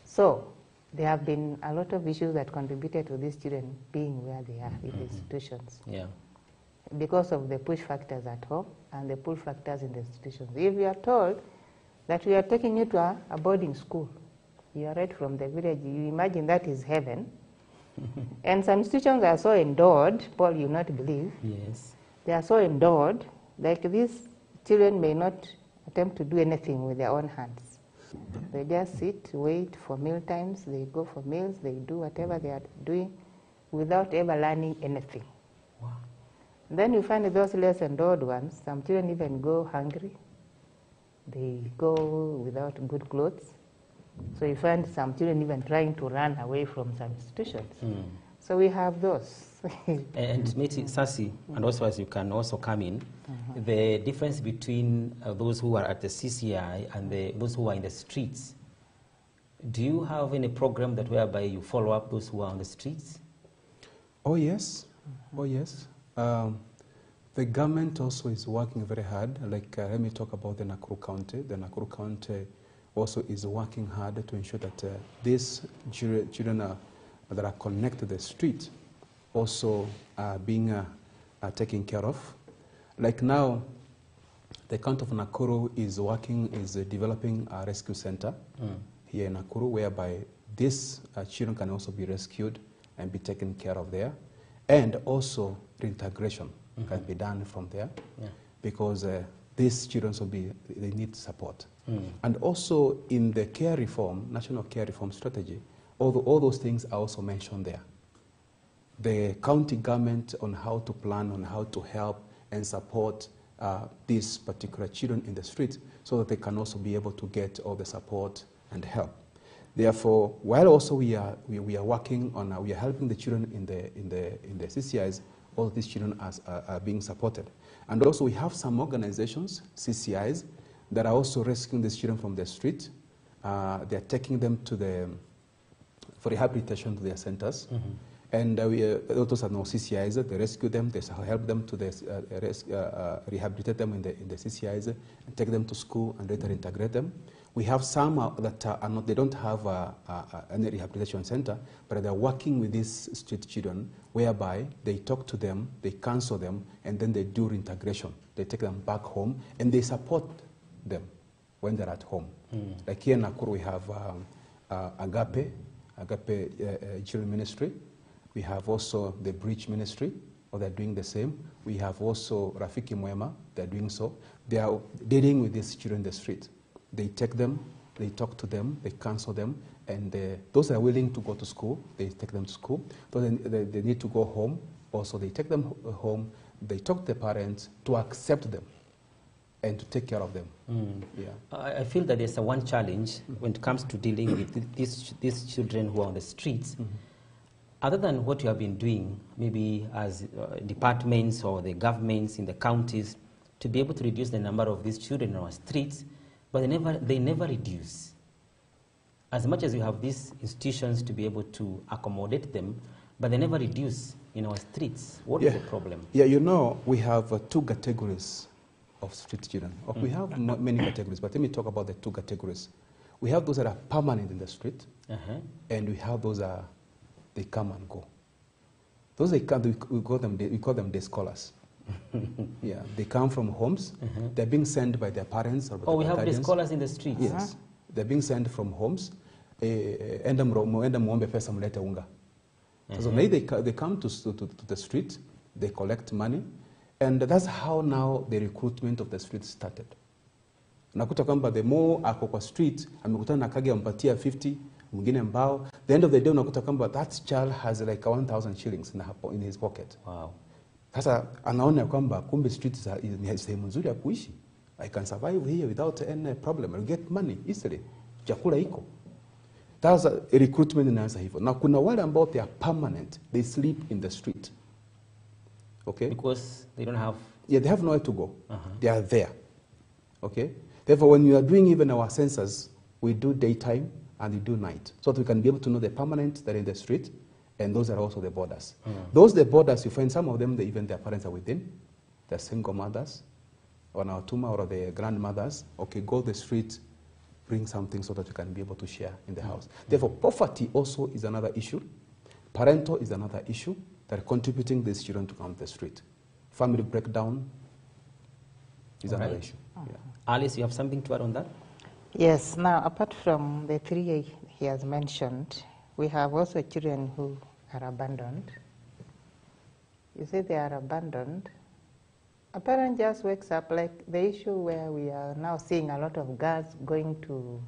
So there have been a lot of issues that contributed to these children being where they are in the institutions.
Yeah.
Because of the push factors at home and the pull factors in the institutions. If you are told that we are taking you to a boarding school, you are right from the village, you imagine that is heaven. And some institutions are so endowed, Paul, you not believe.
Yes.
They are so endowed, like these children may not attempt to do anything with their own hands. They just sit, wait for meal times, they go for meals, they do whatever they are doing without ever learning anything.
Wow.
Then you find those less endowed ones, some children even go hungry, they go without good clothes. So you find some children even trying to run away from some institutions. So we have those.
And maybe Sasi, and also as you can also come in, the difference between those who are at the CCI and those who are in the streets. Do you have any program that whereby you follow up those who are on the streets?
Oh yes, oh yes. The government also is working very hard. Like let me talk about the Nakuru County. The Nakuru County also is working hard to ensure that these children that are connected to the street also being taken care of. Like now, the County of Nakuru is developing a rescue center here in Nakuru, whereby these children can also be rescued and be taken care of there. And also reintegration can be done from there, because these children they need support. And also in the care reform, National Care Reform Strategy, all those things are also mentioned there. The county government on how to plan, on how to help and support these particular children in the street, so that they can also be able to get all the support and help. Therefore, while also we are working on, we are helping the children in the CCIs, all these children are being supported. And also we have some organizations, CCIs, that are also rescuing these children from the street. They are taking them for rehabilitation to their centers. And those are no CCIs. They rescue them, they help them to rehabilitate them in the CCIs, and take them to school and later integrate them. We have some that are not, they don't have any rehabilitation center, but they're working with these street children, whereby they talk to them, they counsel them, and then they do reintegration. They take them back home, and they support them. when they're at home. Like here in Nakuru, we have Agape Children Ministry. We have also the Bridge Ministry, or they're doing the same. We have also Rafiki Mwema, they're doing so. They are dealing with these children in the street. They take them, they talk to them, they counsel them, and those that are willing to go to school, they take them to school. Those they need to go home, also they take them home, they talk to the parents to accept them and to take care of them. Yeah.
I feel that there's one challenge when it comes to dealing with these children who are on the streets. Other than what you have been doing, maybe as departments or the governments in the counties, to be able to reduce the number of these children on our streets, but they never reduce. As much as you have these institutions to be able to accommodate them, but they never reduce in our streets. What is the problem?
Yeah, you know, we have two categories of street children. We have many categories, but let me talk about the two categories. We have those that are permanent in the street, and we have those that they come and go. Those they come, we call them day scholars. Yeah, they come from homes. They're being sent by their parents or by
we have
guardians.
day scholars in the streets.
Yes, they're being sent from homes. Enda muombe pesa mlete unga. So they come to the street, they collect money, and that's how now the recruitment of the street started. Nakuta kwamba the more ako kwa street, amekutana na kage ampatia 50, mwingine mbao. The end of the day unakuta kwamba that child has like 1,000 shillings in his pocket.
Wow.
Sasa anaona kwamba kumbe street ni sehemu nzuri ya kuishi. I can survive here without any problem. I'll get money easily. Chakula iko. That's a recruitment inaanza hivyo. Na kuna wale ambao they are permanent. They sleep in the street. Okay?
Because they don't have...
Yeah, they have nowhere to go. They are there. Okay? Therefore, when we are doing even our census, we do daytime and we do night. So that we can be able to know the permanent that are in the street, and those are also the borders. Those the borders, you find some of them, even their parents are within. They're single mothers, or Nautuma, or the grandmothers. Okay, go to the street, bring something so that you can be able to share in the house. Therefore, poverty also is another issue. Parental is another issue that are contributing these children to come to the street. Family breakdown is another issue. Yeah.
Alice, you have something to add on that?
Yes. Now, apart from the three he has mentioned, we have also children who are abandoned. You say they are abandoned. A parent just wakes up, like the issue where we are now seeing a lot of girls going to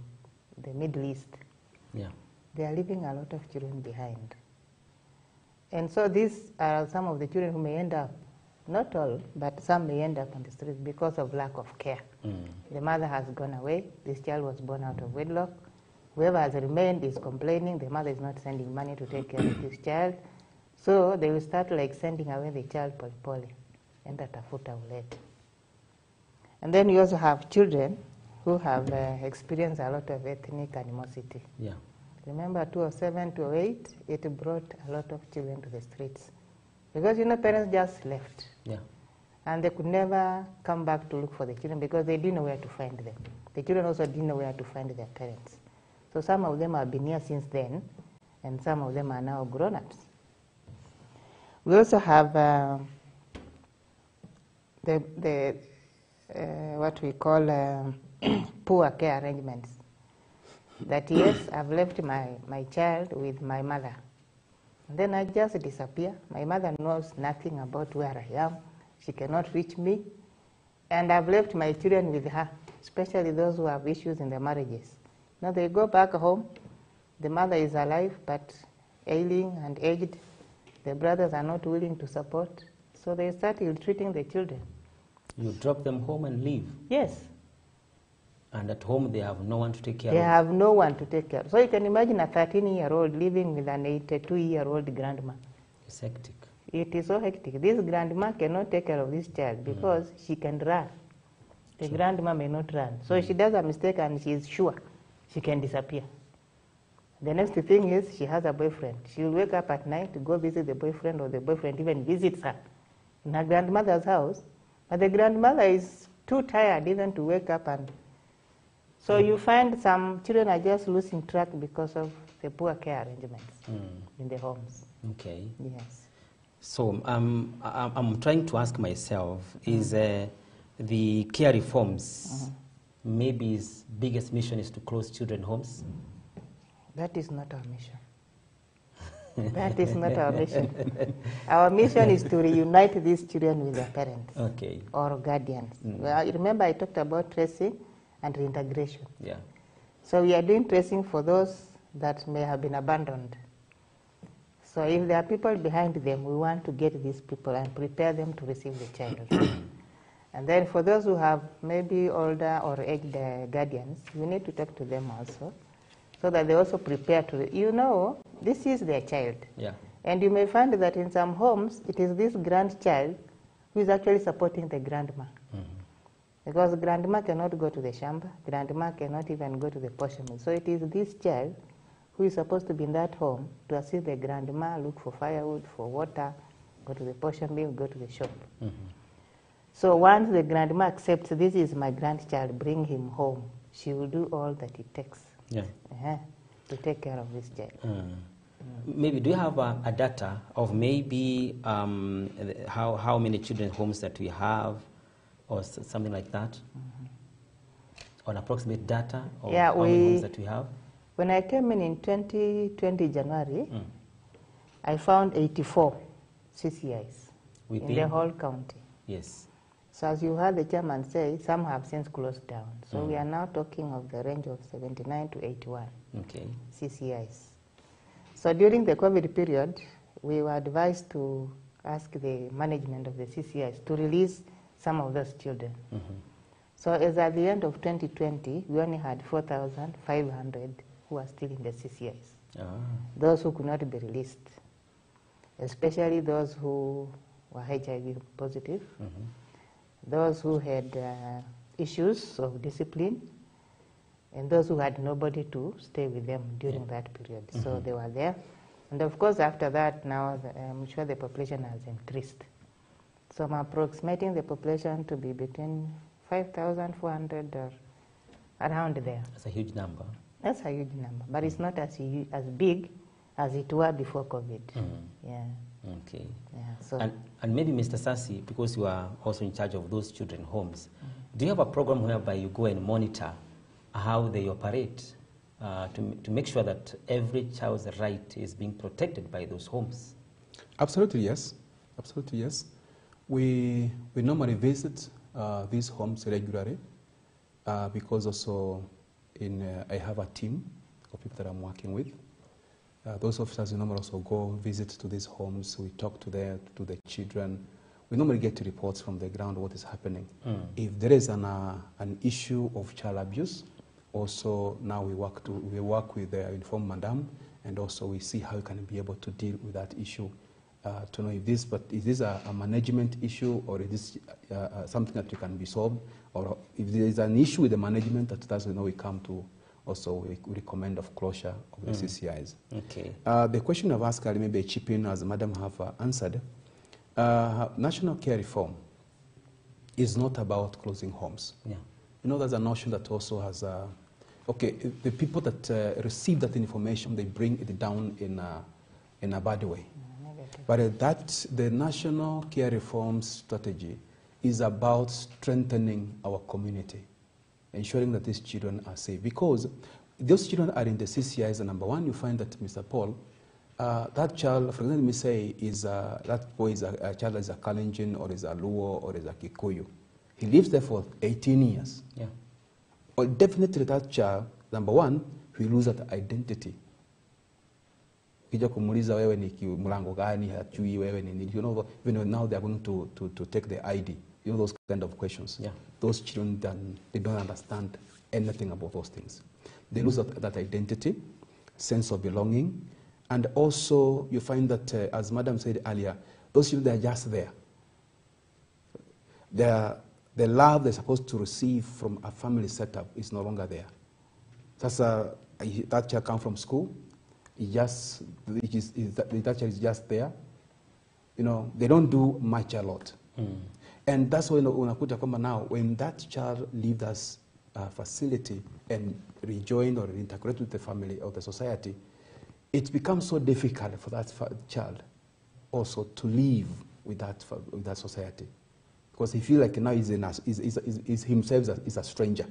the Middle East.
Yeah.
They are leaving a lot of children behind. And so these are some of the children who may end up, not all, but some may end up on the streets because of lack of care. The mother has gone away. This child was born out of wedlock. Whoever has remained is complaining. The mother is not sending money to take care of this child. So they will start like sending away the child pole, and atafuta ulete. And then you also have children who have experienced a lot of ethnic animosity.
Yeah.
Remember 2007, 2008, it brought a lot of children to the streets. Because, you know, parents just left.
Yeah.
And they could never come back to look for the children because they didn't know where to find them. The children also didn't know where to find their parents. So some of them have been here since then, and some of them are now grown-ups. We also have what we call poor care arrangements. That yes, I've left my child with my mother. And then I just disappear. My mother knows nothing about where I am. She cannot reach me. And I've left my children with her, especially those who have issues in their marriages. Now they go back home. The mother is alive, but ailing and aged. The brothers are not willing to support. So they start ill-treating the children.
You drop them home and leave?
Yes.
And at home they have no one to take care of?
They have no one to take care of. So you can imagine a 13-year-old living with an 82-year-old grandma.
It's hectic.
It is so hectic. This grandma cannot take care of this child because she can run. The grandma may not run. So she does a mistake and she is sure she can disappear. The next thing is she has a boyfriend. She will wake up at night to go visit the boyfriend, or the boyfriend even visits her in her grandmother's house. But the grandmother is too tired even to wake up. And so you find some children are just losing track because of the poor care arrangements in the homes.
Okay.
Yes.
So I'm trying to ask myself, is the care reforms maybe his biggest mission is to close children homes?
That is not our mission. That is not our mission. Our mission is to reunite these children with their parents or guardians. Well, remember I talked about tracing and reintegration.
Yeah.
So we are doing tracing for those that may have been abandoned. So if there are people behind them, we want to get these people and prepare them to receive the child. And then for those who have maybe older or aged guardians, we need to talk to them also, so that they also prepare to, you know, this is their child.
Yeah.
And you may find that in some homes, it is this grandchild who is actually supporting the grandma. Because grandma cannot go to the shamba, grandma cannot even go to the portion mill. So it is this child who is supposed to be in that home to assist the grandma, look for firewood, for water, go to the portion mill, go to the shop. So once the grandma accepts, this is my grandchild, bring him home, she will do all that it takes to take care of this child.
Maybe, do you have a data of maybe how many children's homes that we have, or something like that? Or an approximate data of how many homes that we have?
When I came in 2020 January, I found 84 CCIs in the whole county.
Yes.
So as you heard the chairman say, some have since closed down. So we are now talking of the range of 79 to 81 CCIs. So during the COVID period, we were advised to ask the management of the CCIs to release some of those children. So as at the end of 2020, we only had 4,500 who are still in the CCIs. Those who could not be released, especially those who were HIV positive, those who had issues of discipline, and those who had nobody to stay with them during that period. So they were there. And of course, after that, now I'm sure the population has increased. So I'm approximating the population to be between 5,400 or around there.
That's a huge number.
That's a huge number, but it's not as big as it was before COVID. Yeah.
Okay.
Yeah. So
and maybe Mr. Sasi, because you are also in charge of those children's homes, do you have a program whereby you go and monitor how they operate to make sure that every child's right is being protected by those homes?
Absolutely, yes. Absolutely, yes. We normally visit these homes regularly because also I have a team of people that I'm working with. Those officers normally also go visit to these homes. We talk to the children. We normally get reports from the ground what is happening. If there is an issue of child abuse, also now we work with the informed madam, and also we see how we can be able to deal with that issue to know if this a management issue, or is this something that can be solved, or if there is an issue with the management, that's when we come to also we recommend of closure of the CCIs.
Okay.
The question of asked, maybe chip in as Madam have answered. National care reform is not about closing homes.
Yeah.
You know, there's a notion that also has the people that receive that information, they bring it down in a bad way. But the national care reform strategy is about strengthening our community, ensuring that these children are safe. Because those children are in the CCIs, and number one, you find that, Mr. Paul, that child, for example, let me say, that boy is a child is a Kalenjin, or is a Luo, or is a Kikuyu. He lives there for 18 years.
Yeah.
Well, definitely that child, number one, he loses that identity. Kija kumuliza wewe ni mlango gani, hajui wewe ni nini. You know, even now they are going to take the ID. You know, those kind of questions.
Yeah.
Those children, they don't understand anything about those things. They lose that identity, sense of belonging, and also you find that, as Madam said earlier, those children, they are just there. The love they're supposed to receive from a family setup is no longer there. That child comes from school, that child is just there. You know, they don't do much a lot. And that's why unakuta kwamba now, when that child leaves us facility and rejoin or reintegrate with the family or the society, it becomes so difficult for that child also to live with that society. Because he feels like now he's himself is a stranger.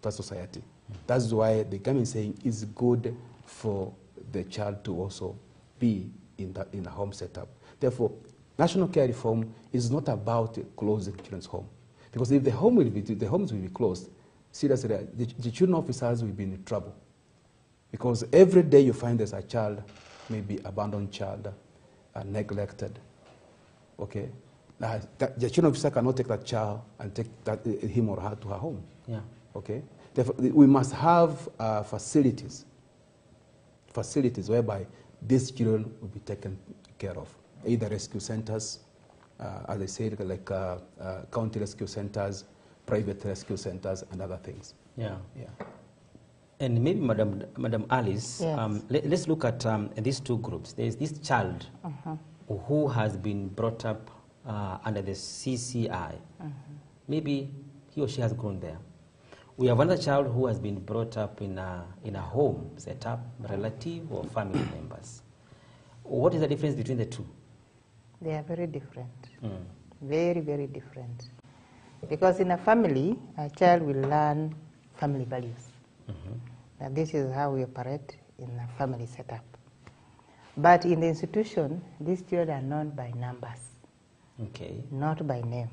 to society. That's why the government is saying it's good for the child to also be in a home setup. Therefore, national care reform is not about closing children's home. Because if the homes will be closed, seriously, the children officers will be in trouble. Because every day you find there's a child, maybe abandoned child, neglected. Okay? The children officer cannot take that child and take him or her to her home.
Yeah.
Okay? Therefore, we must have facilities whereby these children will be taken care of. Either rescue centers, as I said, like county rescue centers, private rescue centers, and other things.
Yeah. Yeah. And maybe, Madam Alice,
Yes.
Let's look at these two groups. There's this child who has been brought up under the CCI. Maybe he or she has grown there. We have another child who has been brought up in a home set up, relative or family members. What is the difference between the two?
They are very different. Very, very different. Because in a family, a child will learn family values. Now this is how we operate in a family setup. But in the institution, these children are known by numbers.
Okay.
Not by name.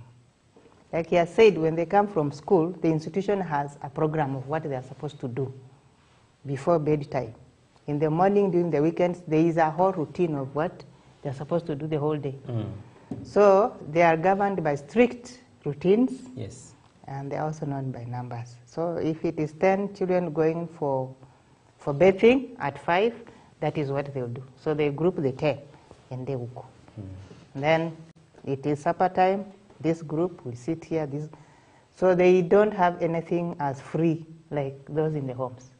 Like he has said, when they come from school, the institution has a program of what they are supposed to do before bedtime. In the morning, during the weekends, there is a whole routine of what they are supposed to do the whole day. So they are governed by strict routines.
Yes.
And they are also known by numbers. So if it is 10 children going for bathing at 5, that is what they'll do. So they group the 10 and they will go. Then it is supper time. This group will sit here. So they don't have anything as free like those in the homes.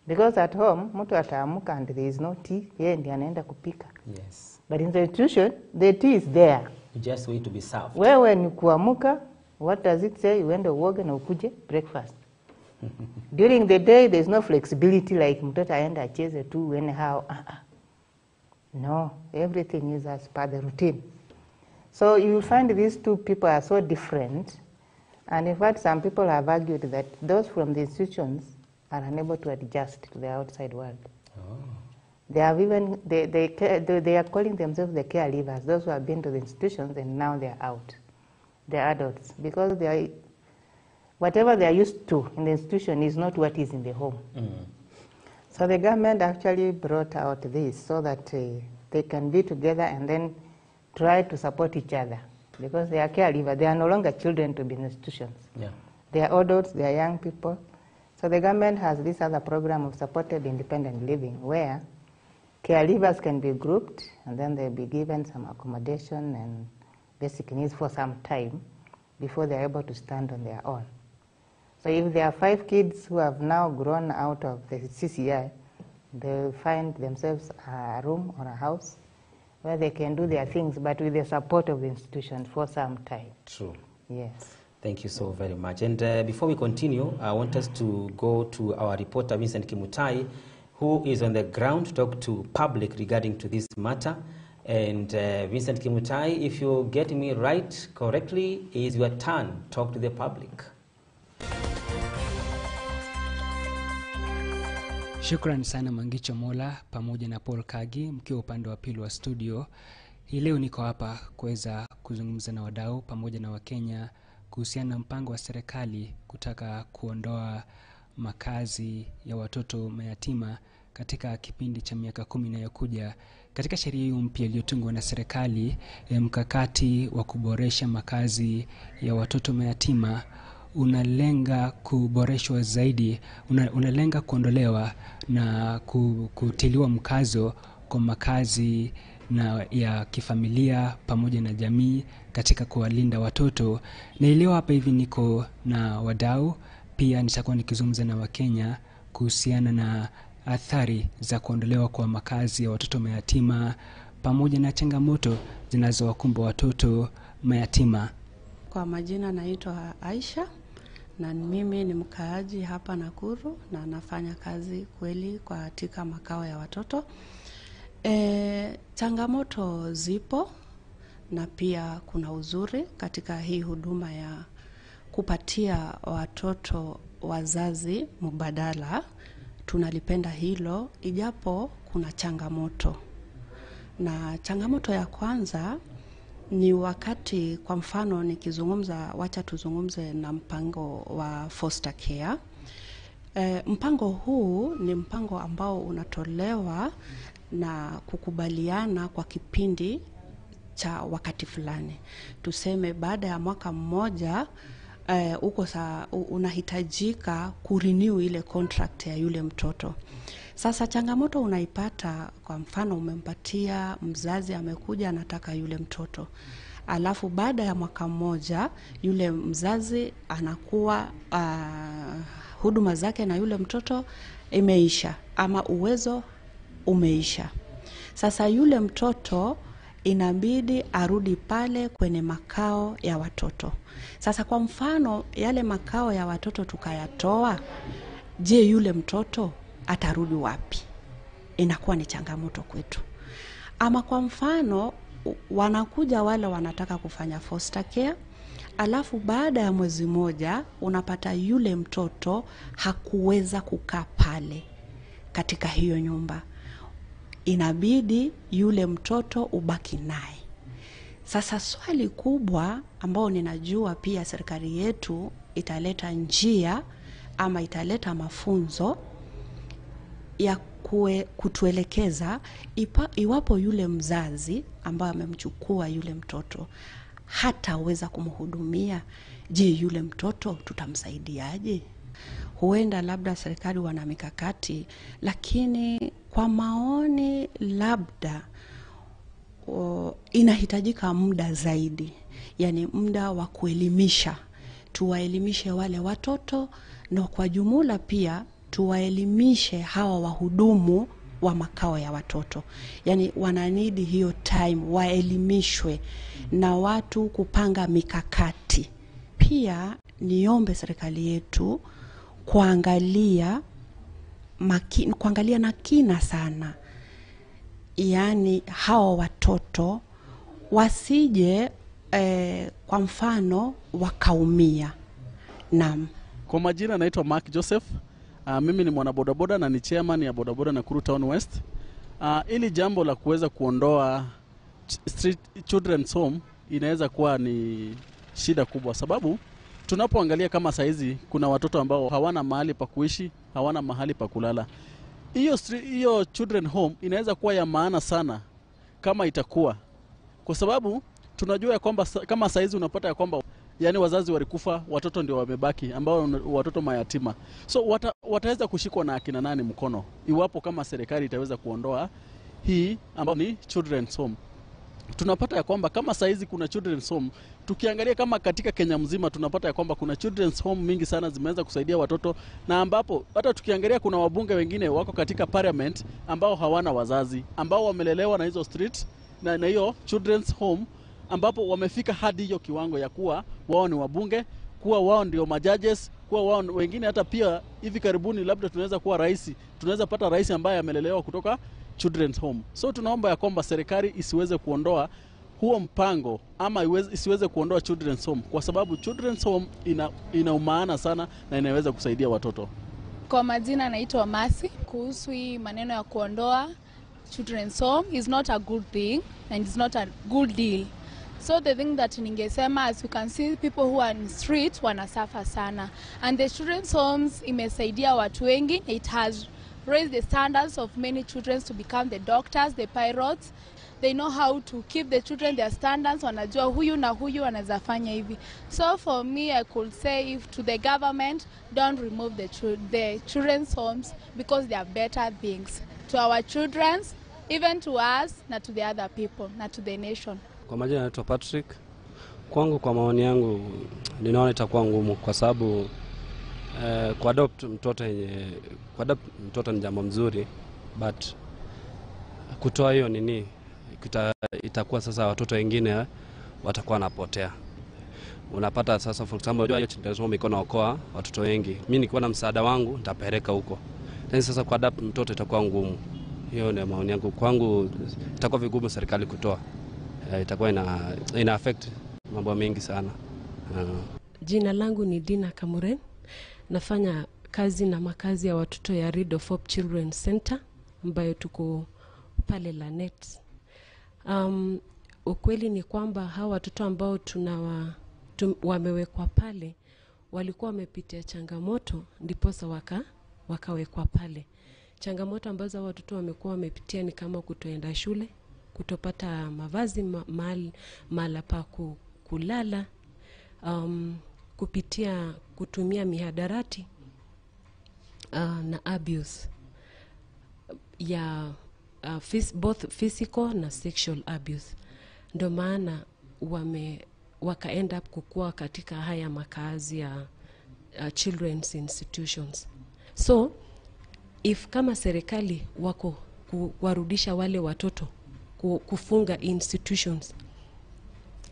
Because at home, mtu ataamuka and there is no tea, yeye ndiye anaenda kupika.
Yes.
But in the institution, the tea is there.
You just wait to be served.
Wewe ni kuamuka, what does it say? Uende uoge na ukuje breakfast. During the day, there is no flexibility like mtoto aenda acheze tu anyhow. No, everything is as per the routine. So you will find these two people are so different. And in fact, some people have argued that those from the institutions are unable to adjust to the outside world. They have even, they are calling themselves the caregivers, those who have been to the institutions and now they are out. They are adults because they are, whatever they are used to in the institution is not what is in the home. So the government actually brought out this so that they can be together and then try to support each other because they are caregivers. They are no longer children to be in institutions.
Yeah.
They are adults, they are young people. So the government has this other program of supported independent living where caregivers can be grouped and then they'll be given some accommodation and basic needs for some time before they're able to stand on their own. So if there are 5 kids who have now grown out of the CCI, they'll find themselves a room or a house where they can do their things, but with the support of the institution for some time.
True.
Yes.
Thank you so very much. And before we continue, I want us to go to our reporter, Vincent Kimutai, who is on the ground to talk to public regarding to this matter. And Vincent Kimutai, if you get me right correctly, is your turn. Talk to the public.
Shukran sana Mangicho Mola pamoja na Paul Kagi mkiwa upande wa pili wa studio. Hii leo niko hapa kuweza kuzungumza na wadau pamoja na Wakenya kuhusiana na mpango wa serikali kutaka kuondoa makazi ya watoto mayatima katika kipindi cha miaka 10 inayokuja. Katika sheria hiyo mpya iliyotungwa na serikali, mkakati wa kuboresha makazi ya watoto mayatima unalenga kuboreshwa zaidi, unalenga kuondolewa na kutiliwa mkazo kwa makazi na ya kifamilia pamoja na jamii katika kuwalinda watoto. Na leo hapa hivi niko na wadau, pia nitakuwa nikizungumza na Wakenya kuhusiana na athari za kuondolewa kwa makazi ya watoto mayatima pamoja na changamoto zinazowakumba watoto mayatima.
Kwa majina naitwa Aisha na mimi ni mkaaji hapa Nakuru na nafanya kazi kweli katika makao ya watoto. Changamoto zipo na pia kuna uzuri katika hii huduma ya kupatia watoto wazazi mbadala, tunalipenda hilo, ijapo kuna changamoto. Na changamoto ya kwanza ni wakati, kwa mfano nikizungumza, wacha tuzungumze na mpango wa foster care. Mpango huu ni mpango ambao unatolewa na kukubaliana kwa kipindi cha wakati fulani. Tuseme baada ya mwaka mmoja unahitajika kurenew ile contract ya yule mtoto. Sasa changamoto unaipata, kwa mfano umempatia mzazi, amekuja anataka yule mtoto. Alafu baada ya mwaka mmoja yule mzazi anakuwa huduma zake na yule mtoto imeisha ama uwezo umeisha. Sasa yule mtoto inabidi arudi pale kwenye makao ya watoto. Sasa kwa mfano yale makao ya watoto tukayatoa, je, yule mtoto atarudi wapi? Inakuwa ni changamoto kwetu. Ama kwa mfano wanakuja wale wanataka kufanya foster care, alafu baada ya mwezi moja unapata yule mtoto hakuweza kukaa pale katika hiyo nyumba. Inabidi yule mtoto ubaki naye. Sasa swali kubwa ambao ninajua pia serikali yetu italeta njia ama italeta mafunzo ya kutuelekeza iwapo yule mzazi ambaye amemchukua yule mtoto hataweza kumhudumia, je, yule mtoto tutamsaidiaje? Huenda labda serikali wana mikakati, lakini kwa maoni labda inahitajika muda zaidi. Yani muda wa kuelimisha. Tuwaelimishe wale watoto, na kwa jumla pia tuwaelimishe hawa wahudumu wa makao ya watoto. Yani wananidi hiyo time waelimishwe na watu kupanga mikakati. Pia niombe serikali yetu kuangalia na kina sana. Yani hawa watoto wasije kwa mfano wakaumia. Naam.
Kwa majina naitwa Mark Joseph. Mimi ni mwana bodaboda na ni chairman ya bodaboda Nakuru Town West. Ili jambo la kuweza kuondoa street children's home inaweza kuwa ni shida kubwa, sababu tunapoangalia kama saizi kuna watoto ambao hawana mahali pa kuishi, hawana mahali pa kulala. Hiyo children home inaweza kuwa ya maana sana kama itakuwa, kwa sababu tunajua ya kwamba kama saizi unapata ya kwamba yani wazazi walikufa, watoto ndio wamebaki ambao watoto mayatima. So wataweza kushikwa na akina nani mkono iwapo kama serikali itaweza kuondoa hii ambayo ni children's home. Tunapata ya kwamba kama saizi kuna children's home, tukiangalia kama katika Kenya mzima tunapata ya kwamba kuna children's home mingi sana zimeweza kusaidia watoto, na ambapo hata tukiangalia kuna wabunge wengine wako katika parliament ambao hawana wazazi, ambao wamelelewa na hizo street na hiyo children's home, ambapo wamefika hadi hiyo kiwango ya kuwa wao ni wabunge, kuwa wao ndio majudges, kuwa wao wengine hata pia hivi karibuni labda tunaweza kuwa rais, tunaweza pata rais ambaye amelelewa kutoka children's home. So tunaomba ya kwamba serikali isiweze kuondoa huo mpango ama isiweze kuondoa children's home, kwa sababu children's home ina umaana sana na inaweza kusaidia watoto.
Kwa majina naitwa Masi. Kuhusu hii maneno ya kuondoa children's home is not a good thing and it's not a good deal. So the thing that ningesema, as you can see, people who are in street wanasuffer sana, and the children's homes imesaidia watu wengi. It has raised the standards of many children to become the doctors, the pilots. They know how to keep the children their standards. Wanajua huyu na huyu anaweza fanya hivi. So for me, I could say, if to the government, don't remove the children's homes, because they are better things to our children, even to us, na to the other people, na to the nation.
Kwa majina naitwa Patrick. Kwangu, kwa maoni yangu, ninaona itakuwa ngumu kwa sababu kuadopt mtoto ni jambo mzuri, but kutoa hiyo itakuwa sasa watoto wengine watakuwa wanapotea. Unapata sasa, for example, hiyo children's home iko naokoa watoto wengi. Mimi nikiwa na msaada wangu nitapeleka huko. Lakini sasa kuadopt mtoto itakuwa ngumu. Hiyo ni maoni yangu. Kwangu itakuwa vigumu serikali kutoa. Itakuwa ina affect mambo mengi sana.
Jina langu ni Dina Kamuren. Nafanya kazi na makazi ya watoto ya Read of Hope Children's Center ambayo tuko pale Lanet. Ukweli ni kwamba hawa watoto ambao wamewekwa pale walikuwa wamepitia changamoto ndiposa wakawekwa pale. Changamoto ambazo watoto wamekuwa wamepitia ni kama kutoenda shule, kutopata mavazi mahala pa kulala, kutumia mihadarati na abuse ya both physical na sexual abuse. Ndio maana waka end up kukua katika haya makazi ya children's institutions. So if kama serikali wako kuwarudisha wale watoto kufunga institutions,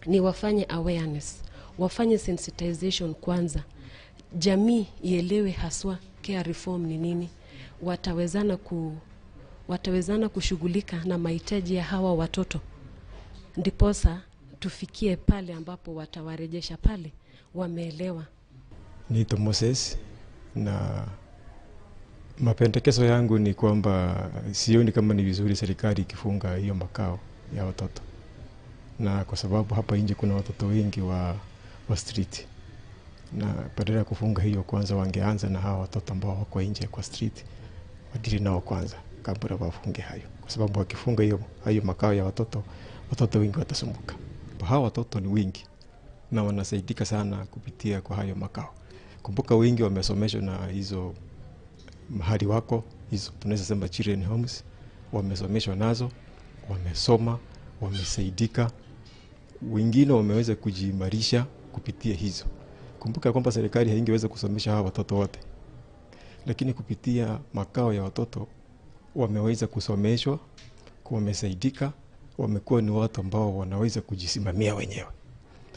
ni wafanye awareness, wafanye sensitization kwanza, jamii ielewe haswa care reform ni nini, watawezana kushughulika na mahitaji ya hawa watoto, ndiposa tufikie pale ambapo watawarejesha pale wameelewa.
Nito Moses, na mapendekezo yangu ni kwamba sioni kama ni vizuri serikali ikifunga hiyo makao ya watoto, na kwa sababu hapa nje kuna watoto wengi wa street, na badala ya kufunga hiyo kwanza wangeanza na hawa watoto ambao wako nje kwa street, wadili nao kwanza kabla wafunge hayo, kwa sababu wakifunga hiyo makao ya watoto wengi watasumbuka. Hawa watoto ni wengi na wanasaidika sana kupitia kwa hayo makao. Kumbuka wengi wamesomeshwa na hizo mahali wako, hizo tunaweza sema children homes, wamesomeshwa nazo, wamesoma, wamesaidika, wengine wameweza kujiimarisha kupitia hizo. Kumbuka kwamba serikali haingeweza kusomesha hawa watoto wote, lakini kupitia makao ya watoto wameweza kusomeshwa, wamesaidika, wamekuwa ni watu ambao wanaweza kujisimamia wenyewe.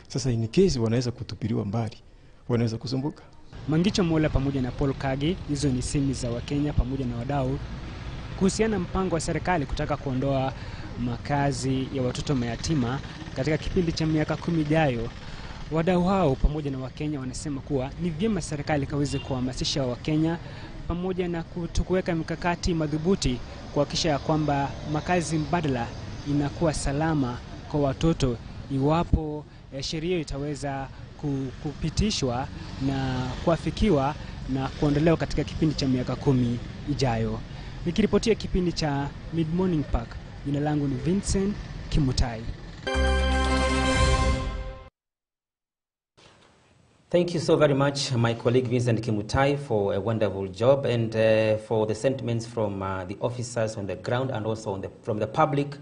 Sasa in case wanaweza kutupiliwa mbali, wanaweza kusumbuka.
Mangicho Mola pamoja na Paul Kagi, hizo ni simi za Wakenya pamoja na wadau kuhusiana mpango wa serikali kutaka kuondoa makazi ya watoto mayatima katika kipindi cha miaka 10 ijayo. Wadau hao pamoja na Wakenya wanasema kuwa ni vyema serikali kaweze kuhamasisha Wakenya pamoja na kuweka mikakati madhubuti kuhakikisha ya kwamba makazi mbadala inakuwa salama kwa watoto iwapo sheria itaweza kupitishwa na kuafikiwa na kuondolewa katika kipindi cha miaka 10 ijayo. Nikiripotia kipindi cha Mid Morning Park, jina langu ni Vincent Kimutai.
Thank you so very much, my colleague Vincent Kimutai, for a wonderful job, and for the sentiments from the officers on the ground and also from the public.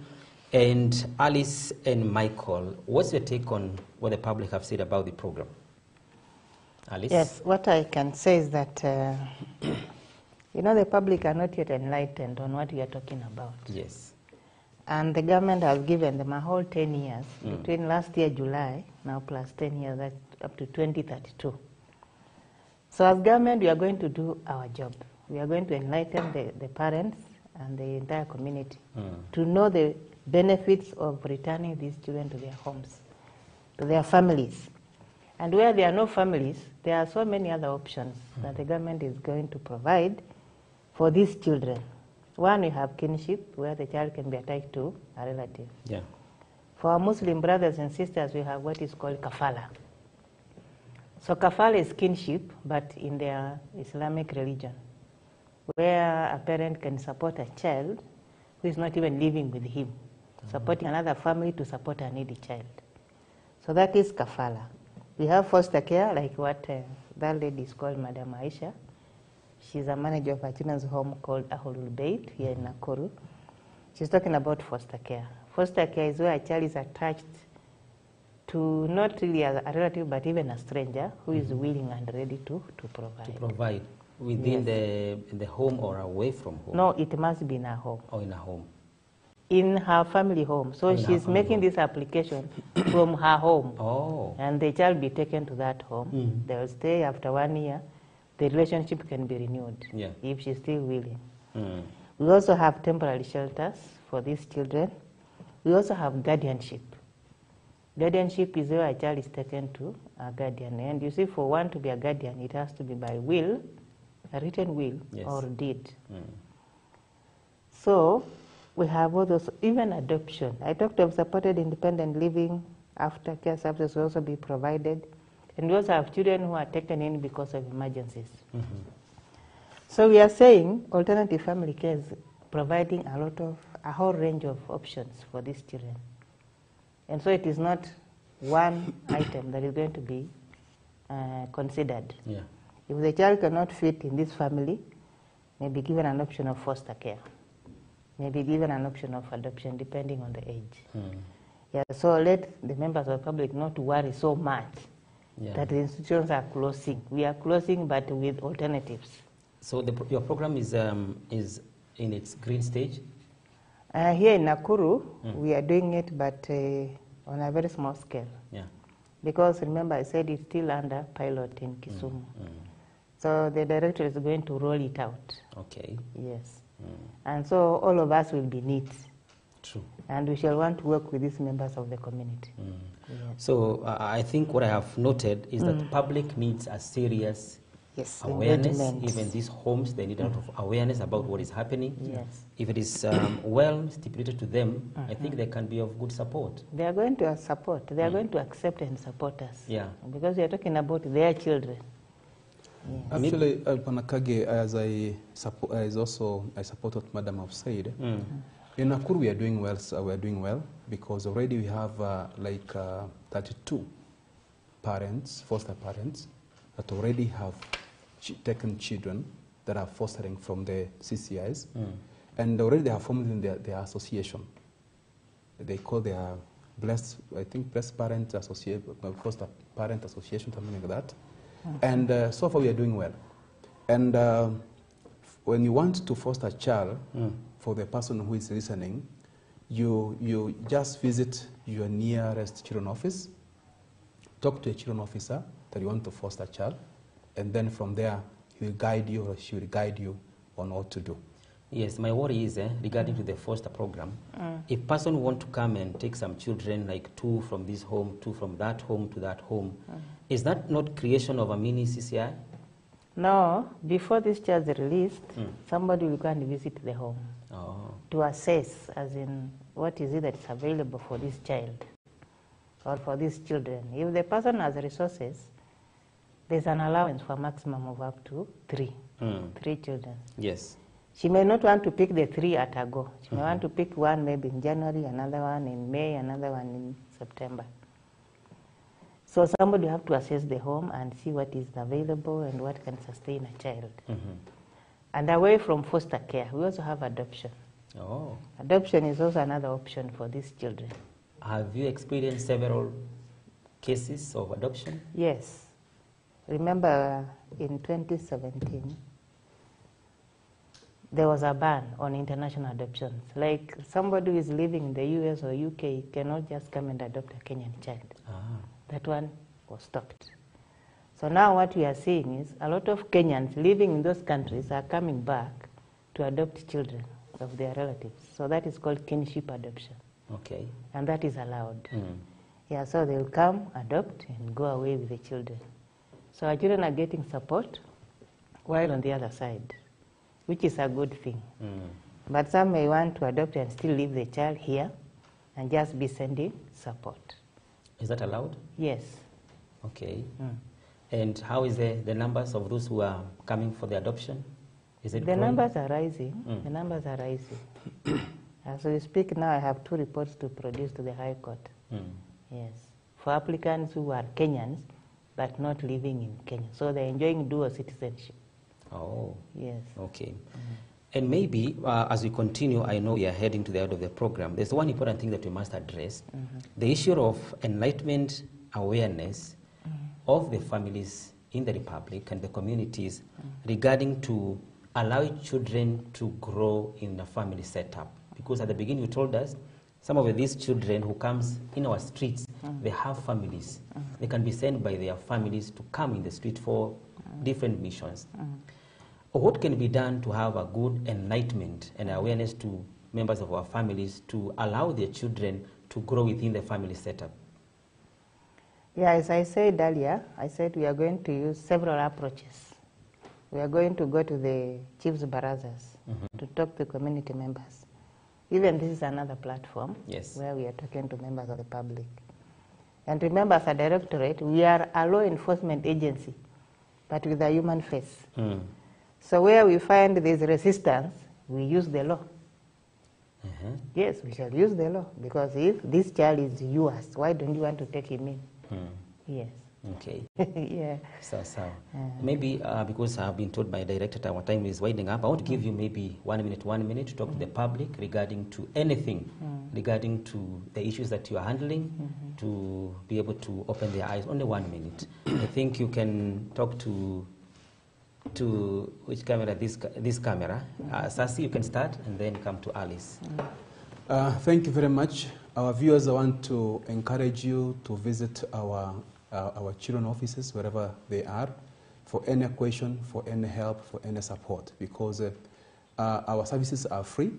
And Alice and Michael, what's your take on what the public have said about the program? Alice?
Yes, what I can say is that, the public are not yet enlightened on what we are talking about.
Yes.
And the government has given them a whole 10 years, between last year, July, now plus 10 years, that's up to 2032. So as government, we are going to do our job. We are going to enlighten the parents and the entire community to know the benefits of returning these children to their homes, to their families. And where there are no families, there are so many other options that the government is going to provide for these children. One, we have kinship, where the child can be attached to a relative.
Yeah.
For our Muslim brothers and sisters, we have what is called kafala. So kafala is kinship, but in their Islamic religion, where a parent can support a child who is not even living with him, supporting another family to support a needy child. So that is kafala. We have foster care, like what that lady is called Madam Aisha. She's a manager of a children's home called Ahlul Bayt here in Nakuru. She's talking about foster care. Foster care is where a child is attached to not really a relative, but even a stranger who is willing and ready to provide.
To provide within the home or away from home?
No, it must be in a home.
Oh, in a home.
In her family home. So she's making this application from her home.
Oh.
And the child be taken to that home. They will stay. After 1 year, the relationship can be renewed if she's still willing. We also have temporary shelters for these children. We also have guardianship. Guardianship is where a child is taken to a guardian. And you see, for one to be a guardian, it has to be by will, a written will,
Yes.
or deed. So we have all those, even adoption. I talked of supported independent living, aftercare services will also be provided. And we also have children who are taken in because of emergencies. So we are saying alternative family care is providing a whole range of options for these children. And so it is not one item that is going to be considered.
Yeah.
If the child cannot fit in this family, may be given an option of foster care, may be given an option of adoption depending on the age. Yeah, so let the members of the public not worry so much that the institutions are closing. We are closing, but with alternatives.
So your program is in its green stage?
Here in Nakuru, we are doing it, but on a very small scale.
Yeah.
Because remember, I said it's still under pilot in Kisumu. So the director is going to roll it out.
Okay.
Yes. And so all of us will be neat.
True.
And we shall want to work with these members of the community.
So I think what I have noted is that the public needs a serious awareness.
engagement.
Even these homes, they need a lot of awareness about what is happening.
Yes.
If it is well stipulated to them, I think they can be of good support.
They are going to support. They are going to accept and support us.
Yeah.
Because we are talking about their children.
Actually, Panakage, as I support what Madam have said. In Nakuru, we are doing well. So we are doing well because already we have 32 parents, foster parents, that already have taken children that are fostering from the CCIs, and already they have formed their association. They call their Blessed Parent Association, Foster Parent Association, something like that. And so far we are doing well. And when you want to foster a child, for the person who is listening, you just visit your nearest children office, talk to a children officer that you want to foster a child, and then from there he will guide you or she will guide you on what to do.
Yes, my worry is regarding to the foster program. If person want to come and take some children, like 2 from this home, 2 from that home to that home, is that not creation of a mini CCI?
No, before this child is released, somebody will go and visit the home to assess, as in, what is it that is available for this child or for these children. If the person has resources, there's an allowance for a maximum of up to 3 children.
Yes.
She may not want to pick the 3 at a go. She may want to pick one maybe in January, another one in May, another one in September. So somebody have to assess the home and see what is available and what can sustain a child. And away from foster care, we also have adoption. Adoption is also another option for these children.
Have you experienced several cases of adoption?
Yes. Remember in 2017, there was a ban on international adoptions. Like somebody who is living in the US or UK cannot just come and adopt a Kenyan child. That one was stopped. So now what we are seeing is a lot of Kenyans living in those countries are coming back to adopt children of their relatives. So that is called kinship adoption.
Okay.
And that is allowed. Yeah, so they will come, adopt, and go away with the children. So our children are getting support, while on the other side, which is a good thing. But some may want to adopt and still leave the child here and just be sending support.
Is that allowed?
Yes.
Okay. And how is the numbers of those who are coming for the adoption? Is it
The
growing?
numbers are rising. The numbers are rising. As we speak now, I have 2 reports to produce to the High Court. Yes. For applicants who are Kenyans, but not living in Kenya. So they're enjoying dual citizenship.
Oh.
Yes.
Okay. And maybe as we continue, I know we are heading to the end of the program. There's one important thing that we must address. The issue of enlightenment, awareness of the families in the Republic and the communities regarding to allow children to grow in a family setup. Because at the beginning you told us some of these children who comes in our streets, they have families. They can be sent by their families to come in the street for different missions. What can be done to have a good enlightenment and awareness to members of our families to allow their children to grow within the family setup?
Yeah, as I said earlier, I said we are going to use several approaches. We are going to go to the chiefs barazas to talk to community members. Even this is another platform where we are talking to members of the public. And remember, as a directorate, we are a law enforcement agency, but with a human face. So where we find there's resistance, we use the law. Yes, we shall use the law, because if this child is yours, why don't you want to take him in? Yes.
Okay.
Yeah.
So. Maybe because I've been told by director that our time is winding up, I want to give you maybe 1 minute to talk to the public regarding to anything, regarding to the issues that you are handling, to be able to open their eyes. Only 1 minute. I think you can talk to which camera? This camera. Sasi, you can start and then come to Alice.
Thank you very much. Our viewers, I want to encourage you to visit our children offices wherever they are for any question, for any help, for any support, because our services are free.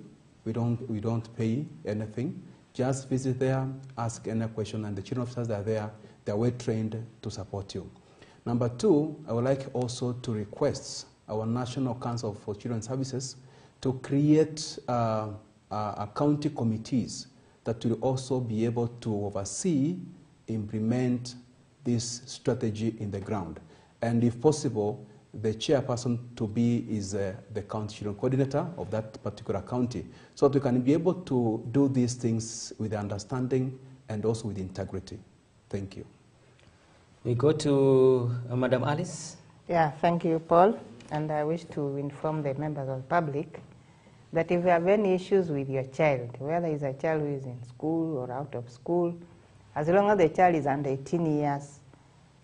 We don't pay anything. Just visit there, ask any question, and the children officers that are there, they're well trained to support you. Number two, I would like also to request our National Council for Children's Services to create county committees that will also be able to oversee, implement this strategy in the ground. And if possible, the chairperson to be is the county children coordinator of that particular county, so that we can be able to do these things with understanding and also with integrity. Thank you.
We go to Madam Alice.
Yeah, thank you, Paul. And I wish to inform the members of the public that if you have any issues with your child, whether it's a child who is in school or out of school, as long as the child is under 18 years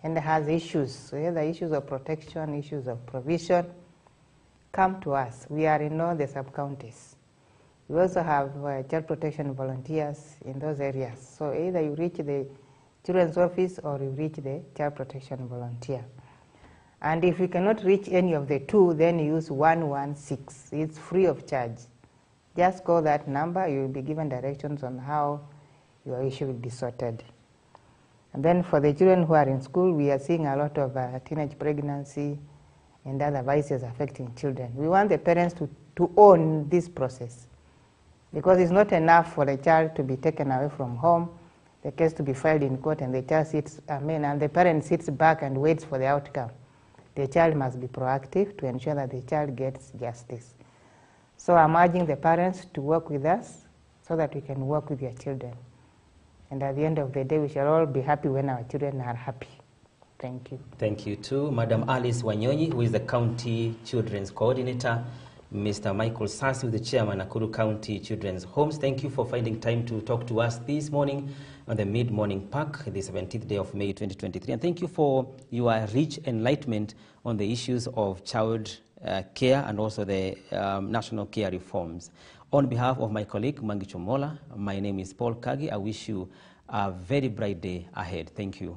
and has issues, whether issues of protection, issues of provision, come to us. We are in all the sub-counties. We also have child protection volunteers in those areas. So either you reach the children's office or you reach the child protection volunteer. And if you cannot reach any of the two, then use 116. It's free of charge. Just call that number. You will be given directions on how your issue will be sorted. And then for the children who are in school, we are seeing a lot of teenage pregnancy and other vices affecting children. We want the parents to own this process, because it's not enough for the child to be taken away from home, the case to be filed in court, and the child sits, and the parent sits back and waits for the outcome. The child must be proactive to ensure that the child gets justice. So I'm urging the parents to work with us so that we can work with your children. And at the end of the day, we shall all be happy when our children are happy. Thank you.
Thank you too. Madam Alice Wanyonyi, who is the County Children's Coordinator. Mr. Michael Sasi, the Chairman, Nakuru County Children's Homes. Thank you for finding time to talk to us this morning on the Mid-Morning Park, the 17th day of May 2023. And thank you for your rich enlightenment on the issues of child care and also the national care reforms. On behalf of my colleague, Mangi Chomola, my name is Paul Kagi. I wish you a very bright day ahead. Thank you.